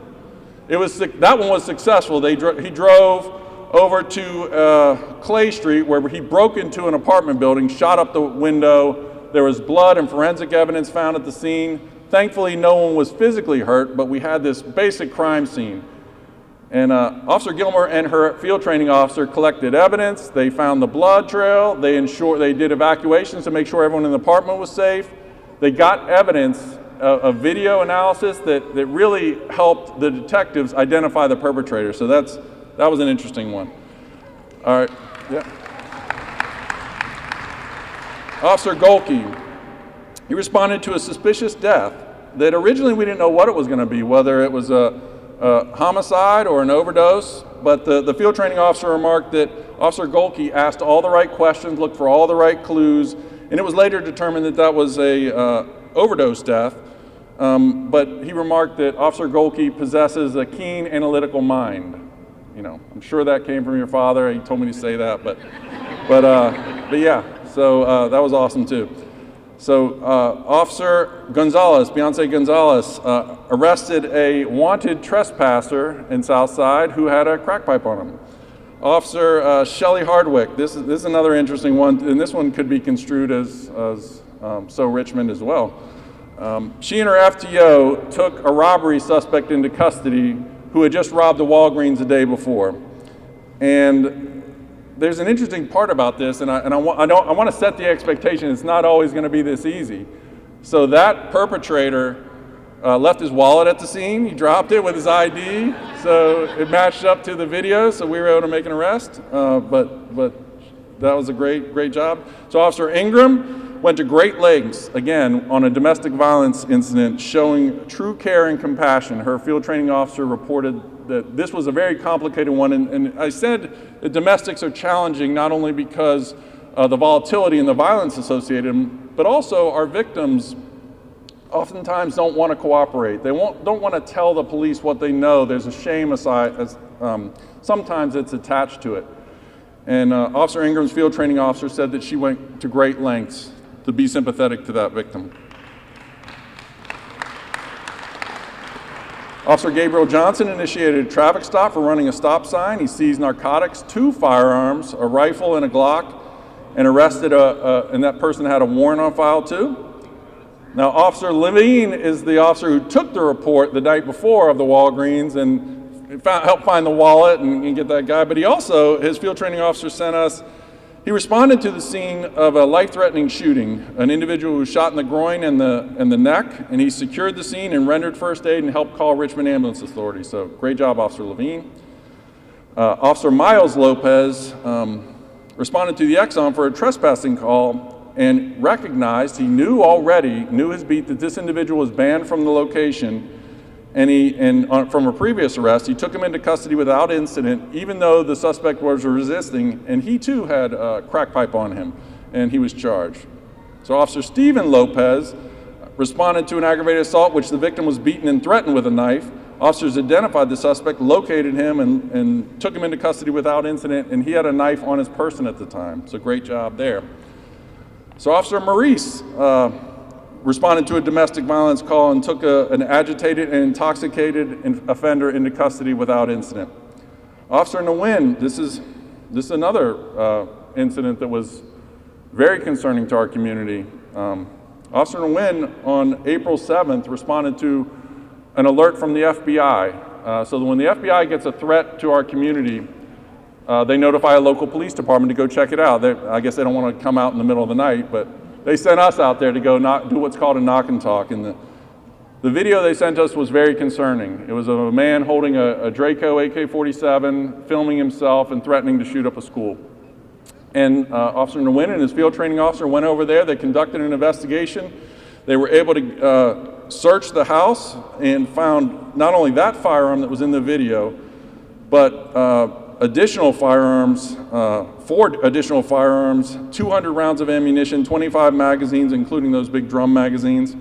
S3: That one was successful. He drove over to Clay Street, where he broke into an apartment building, shot up the window. There was blood and forensic evidence found at the scene. Thankfully, no one was physically hurt, but we had this basic crime scene. And Officer Gilmore and her field training officer collected evidence. They found the blood trail. They did evacuations to make sure everyone in the apartment was safe. They got evidence of video analysis that really helped the detectives identify the perpetrator. So that was an interesting one. All right, yeah. Officer Golke, he responded to a suspicious death that originally we didn't know what it was going to be, whether it was a homicide or an overdose, but the field training officer remarked that Officer Golke asked all the right questions, looked for all the right clues, and it was later determined that was a overdose death. But he remarked that Officer Golke possesses a keen analytical mind. I'm sure that came from your father. He told me to say that, but yeah. So that was awesome too. So Officer Gonzalez, Beyonce Gonzalez, arrested a wanted trespasser in Southside who had a crack pipe on him. Officer Shelley Hardwick, this is another interesting one, and this one could be construed as so Richmond as well. She and her FTO took a robbery suspect into custody who had just robbed a Walgreens the day before. And there's an interesting part about this, and I want to set the expectation. It's not always going to be this easy. So that perpetrator left his wallet at the scene. He dropped it with his ID, so it matched up to the video. So we were able to make an arrest. But that was a great job. So Officer Ingram went to great lengths again on a domestic violence incident, showing true care and compassion. Her field training officer reported that this was a very complicated one, and I said that domestics are challenging not only because of the volatility and the violence associated, but also our victims oftentimes don't want to cooperate. They don't want to tell the police what they know. There's a shame aside, sometimes it's attached to it. And Officer Ingram's field training officer said that she went to great lengths to be sympathetic to that victim. Officer Gabriel Johnson initiated a traffic stop for running a stop sign. He seized narcotics, 2 firearms, a rifle and a Glock, and arrested and that person had a warrant on file too. Now, Officer Levine is the officer who took the report the night before of the Walgreens and helped find the wallet and get that guy. But he also, his field training officer sent us, he responded to the scene of a life-threatening shooting, an individual who was shot in the groin and the neck, and he secured the scene and rendered first aid and helped call Richmond Ambulance Authority. So great job, Officer Levine. Officer Miles Lopez responded to the Exxon for a trespassing call and recognized, he knew his beat that this individual was banned from the location, and from a previous arrest, he took him into custody without incident, even though the suspect was resisting, and he too had a crack pipe on him, and he was charged. So Officer Stephen Lopez responded to an aggravated assault, which the victim was beaten and threatened with a knife. Officers identified the suspect, located him, and took him into custody without incident, and he had a knife on his person at the time, so great job there. So Officer Maurice responded to a domestic violence call and took an agitated and intoxicated offender into custody without incident. Officer Nguyen, this is another incident that was very concerning to our community. Officer Nguyen on April 7th responded to an alert from the FBI. So that when the FBI gets a threat to our community, they notify a local police department to go check it out. I guess they don't want to come out in the middle of the night, but they sent us out there to go do what's called a knock and talk. And the video they sent us was very concerning. It was of a man holding a Draco AK-47, filming himself and threatening to shoot up a school. And Officer Nguyen and his field training officer went over there. They conducted an investigation. They were able to search the house and found not only that firearm that was in the video, but additional firearms, 4 additional firearms, 200 rounds of ammunition, 25 magazines, including those big drum magazines.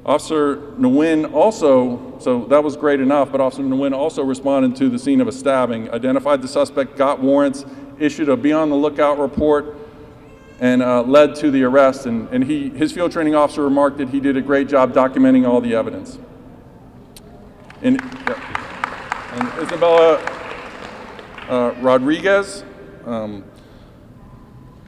S3: Officer Nguyen also, so that was great enough, but Officer Nguyen also responded to the scene of a stabbing, identified the suspect, got warrants, issued a be on the lookout report, and led to the arrest. And his field training officer remarked that he did a great job documenting all the evidence. And Isabella Rodriguez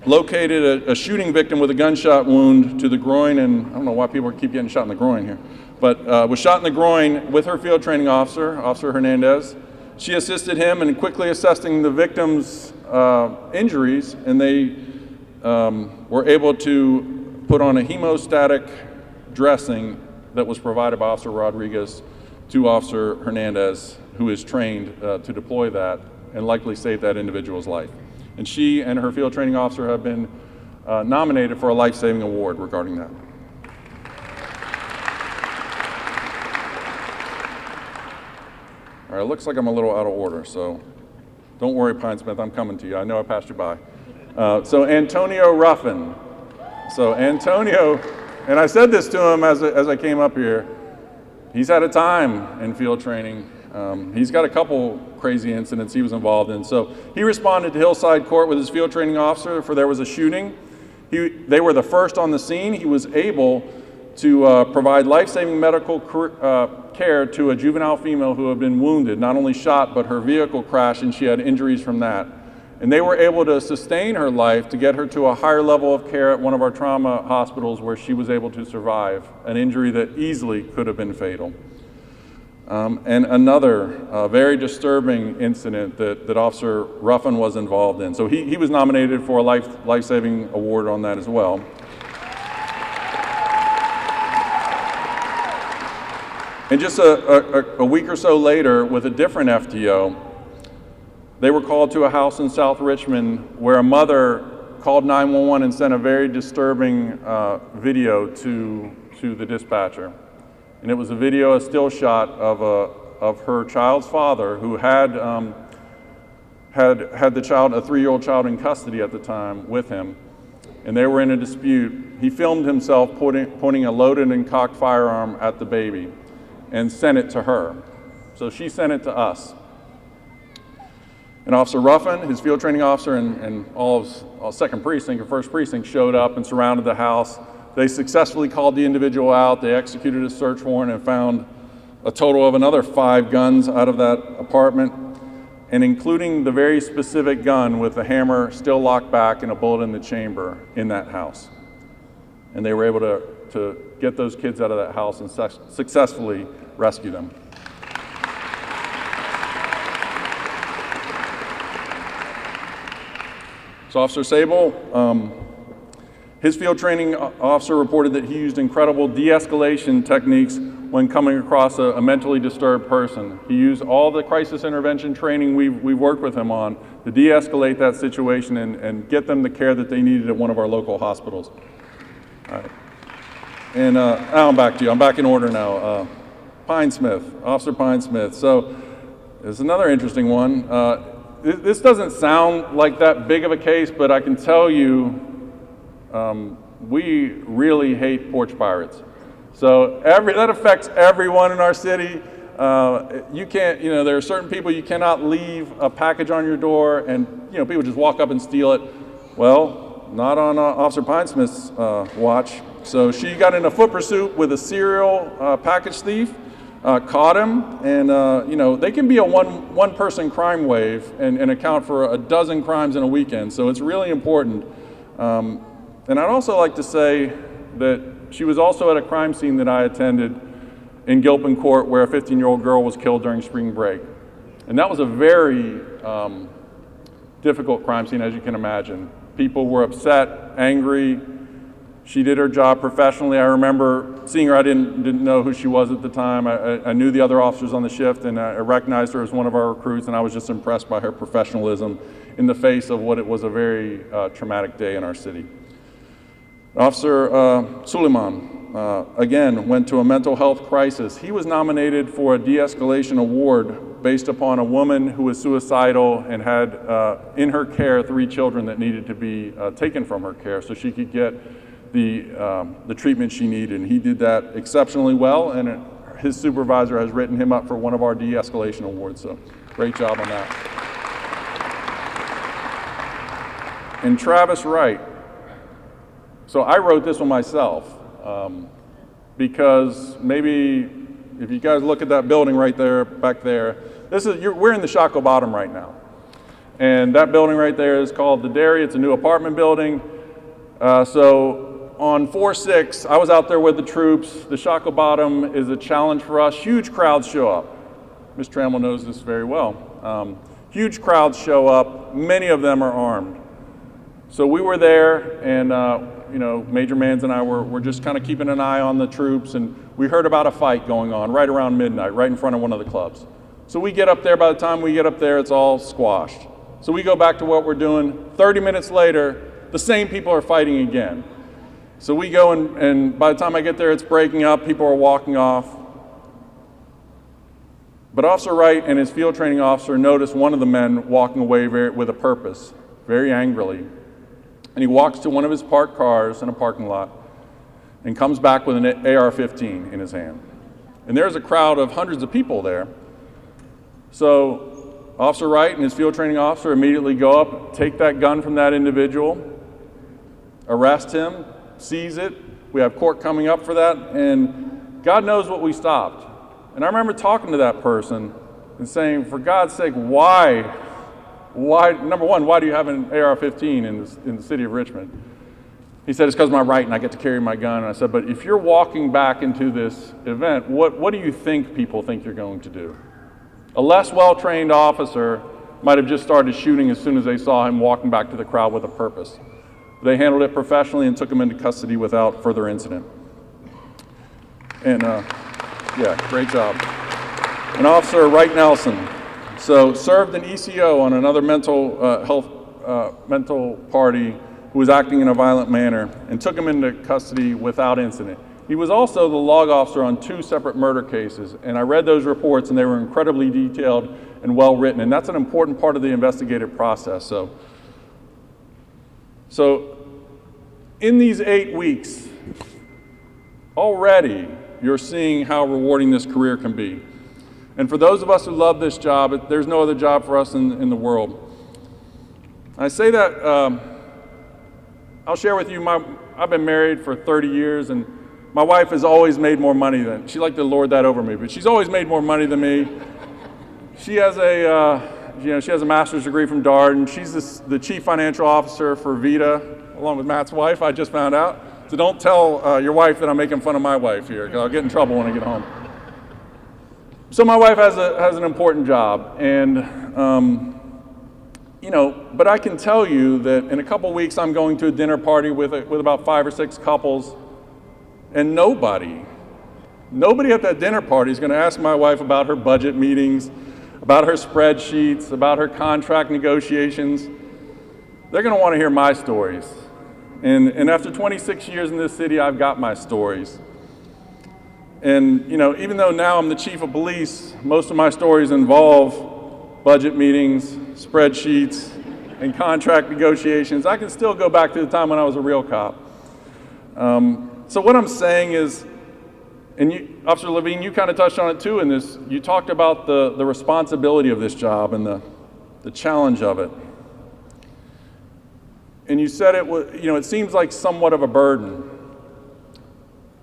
S3: located a shooting victim with a gunshot wound to the groin, and I don't know why people keep getting shot in the groin here, but was shot in the groin with her field training officer, Officer Hernandez. She assisted him in quickly assessing the victim's injuries, and they were able to put on a hemostatic dressing that was provided by Officer Rodriguez to Officer Hernandez, who is trained to deploy that and likely save that individual's life. And she and her field training officer have been nominated for a life-saving award regarding that. All right, it looks like I'm a little out of order, so don't worry, Pine Smith, I'm coming to you. I know I passed you by. So Antonio Ruffin. So Antonio, and I said this to him as I came up here, he's had a time in field training. He's got a couple crazy incidents he was involved in. So he responded to Hillside Court with his field training officer for there was a shooting. They were the first on the scene. He was able to provide life-saving medical care to a juvenile female who had been wounded, not only shot, but her vehicle crashed and she had injuries from that. And they were able to sustain her life to get her to a higher level of care at one of our trauma hospitals where she was able to survive an injury that easily could have been fatal. and another very disturbing incident that Officer Ruffin was involved in. So he was nominated for a life-saving award on that as well. And just a week or so later, with a different FTO, they were called to a house in South Richmond where a mother called 911 and sent a very disturbing video to the dispatcher. And it was a still shot of her child's father, who had the child, a 3-year-old child, in custody at the time with him. And they were in a dispute. He filmed himself pointing a loaded and cocked firearm at the baby and sent it to her. So she sent it to us. And Officer Ruffin, his field training officer, and all of 2nd Precinct or 1st Precinct showed up and surrounded the house. They successfully called the individual out. They executed a search warrant and found a total of another 5 guns out of that apartment, and including the very specific gun with the hammer still locked back and a bullet in the chamber in that house. And they were able to get those kids out of that house and successfully rescue them. So Officer Sable, his field training officer reported that he used incredible de-escalation techniques when coming across a mentally disturbed person. He used all the crisis intervention training we've worked with him on to de-escalate that situation and get them the care that they needed at one of our local hospitals. All right. And now I'm back to you. I'm back in order now. Pinesmith, Officer Pinesmith. So there's another interesting one. This doesn't sound like that big of a case, but I can tell you we really hate porch pirates. So that affects everyone in our city. You can't, there are certain people you cannot leave a package on your door and, people just walk up and steal it. Well, not on Officer Pinesmith's watch. So she got in a foot pursuit with a serial package thief, caught him, and they can be a one-person crime wave and account for a dozen crimes in a weekend. So it's really important. And I'd also like to say that she was also at a crime scene that I attended in Gilpin Court where a 15-year-old girl was killed during spring break. And that was a very difficult crime scene, as you can imagine. People were upset, angry. She did her job professionally. I remember seeing her. I didn't know who she was at the time. I knew the other officers on the shift, and I recognized her as one of our recruits, and I was just impressed by her professionalism in the face of what it was a very traumatic day in our city. Officer Suleiman, again, went to a mental health crisis. He was nominated for a de-escalation award based upon a woman who was suicidal and had in her care 3 children that needed to be taken from her care so she could get the treatment she needed. And he did that exceptionally well, and his supervisor has written him up for one of our de-escalation awards, so great job on that. And Travis Wright. So I wrote this one myself because maybe if you guys look at that building right there, back there, we're in the Shockoe Bottom right now. And that building right there is called the Dairy. It's a new apartment building. So on 4/6, I was out there with the troops. The Shockoe Bottom is a challenge for us. Huge crowds show up. Ms. Trammell knows this very well. Huge crowds show up. Many of them are armed. So we were there, and Major Mans and I were just kind of keeping an eye on the troops, and we heard about a fight going on right around midnight, right in front of one of the clubs. So we get up there. By the time we get up there, it's all squashed. So we go back to what we're doing. 30 minutes later, the same people are fighting again. So we go, and by the time I get there, it's breaking up. People are walking off. But Officer Wright and his field training officer noticed one of the men walking away with a purpose, very angrily. And he walks to one of his parked cars in a parking lot and comes back with an AR-15 in his hand. And there's a crowd of hundreds of people there. So Officer Wright and his field training officer immediately go up, take that gun from that individual, arrest him, seize it. We have court coming up for that, and God knows what we stopped. And I remember talking to that person and saying, for God's sake, why, number one, why do you have an AR-15 in the city of Richmond? He said, it's because of my right and I get to carry my gun. And I said, but if you're walking back into this event, what do you think people think you're going to do? A less well-trained officer might have just started shooting as soon as they saw him walking back to the crowd with a purpose. They handled it professionally and took him into custody without further incident. And yeah, great job. And Officer Wright Nelson, so served an ECO on another mental mental party who was acting in a violent manner and took him into custody without incident. He was also the log officer on 2 separate murder cases, and I read those reports and they were incredibly detailed and well written, and that's an important part of the investigative process. So in these 8 weeks, already you're seeing how rewarding this career can be. And for those of us who love this job, there's no other job for us in the world. I say that, I'll share with you, I've been married for 30 years, and my wife has always made more money than, she liked to lord that over me, but she's always made more money than me. She has she has a master's degree from Dart, and she's the chief financial officer for Vita, along with Matt's wife, I just found out. So don't tell your wife that I'm making fun of my wife here, because I'll get in trouble when I get home. So my wife has an important job, and but I can tell you that in a couple weeks I'm going to a dinner party with about 5 or 6 couples, and nobody at that dinner party is going to ask my wife about her budget meetings, about her spreadsheets, about her contract negotiations. They're going to want to hear my stories. And after 26 years in this city, I've got my stories. And even though now I'm the chief of police, most of my stories involve budget meetings, spreadsheets, and contract negotiations. I can still go back to the time when I was a real cop. So what I'm saying is, and Officer Levine, you kind of touched on it too in this, you talked about the responsibility of this job and the challenge of it. And you said it seems like somewhat of a burden.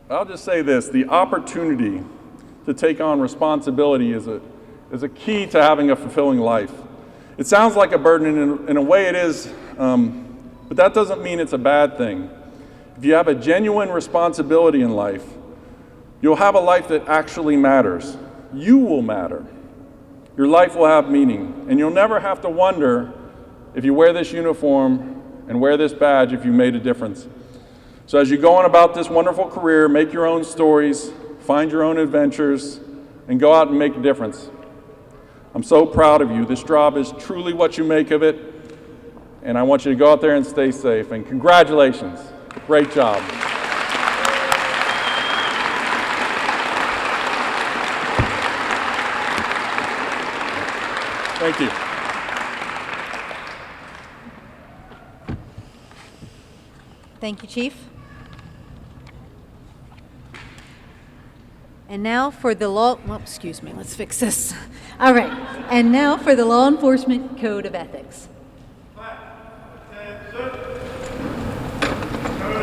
S3: I'll just say this, the opportunity to take on responsibility is a key to having a fulfilling life. It sounds like a burden, and in a way it is, but that doesn't mean it's a bad thing. If you have a genuine responsibility in life, you'll have a life that actually matters. You will matter. Your life will have meaning, and you'll never have to wonder if you wear this uniform and wear this badge if you made a difference. So as you go on about this wonderful career, make your own stories, find your own adventures, and go out and make a difference. I'm so proud of you. This job is truly what you make of it, and I want you to go out there and stay safe. And congratulations. Great job. Thank you.
S1: Thank you, Chief. And now for the let's fix this. All right, and now for the Law Enforcement Code of Ethics.
S14: As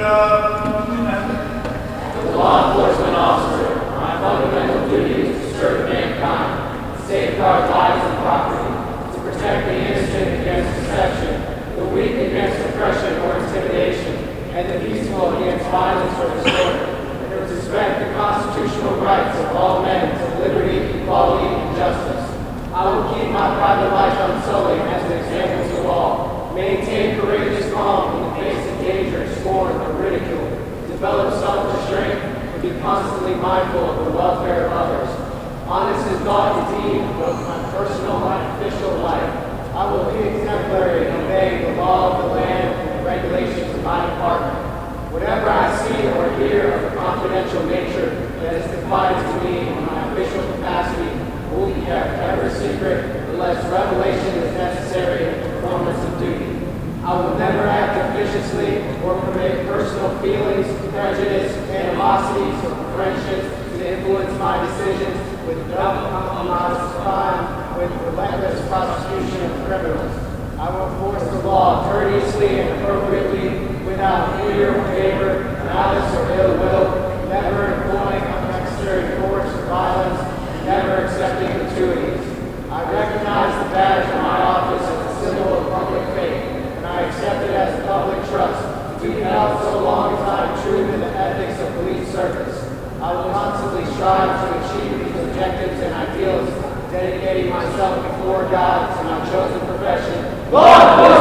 S14: a law enforcement officer, my fundamental duty is to serve mankind, to safeguard lives and property, to protect the innocent against deception, the weak against oppression or intimidation, and the peaceful against violence or disorder, and to respect the constitutional rights of all men to liberty, equality, and justice. I will keep my private life unsullied as an example to all, maintain courageous calm in the face of danger, scorn, or ridicule, develop self-restraint, and be constantly mindful of the welfare of others. Honest in thought and deed, both my personal and official life, I will be exemplary and obey the law of the land and the regulations of my department. Whatever I see or hear of a confidential nature that is confided to me in my official capacity will be kept ever secret unless revelation is necessary in the performance of duty. I will never act officiously or permit personal feelings, prejudice, animosities, or friendships to influence my decisions with double compromise of crime with relentless prosecution of criminals. I will enforce the law courteously and appropriately without fear or favor, malice or ill will, never employing unnecessary force or violence, never accepting gratuities. I recognize the badge of my office as a symbol of public faith, and I accept it as a public trust to be held so long I will constantly strive to achieve these objectives and ideals, dedicating myself before God to my chosen profession, law enforcement.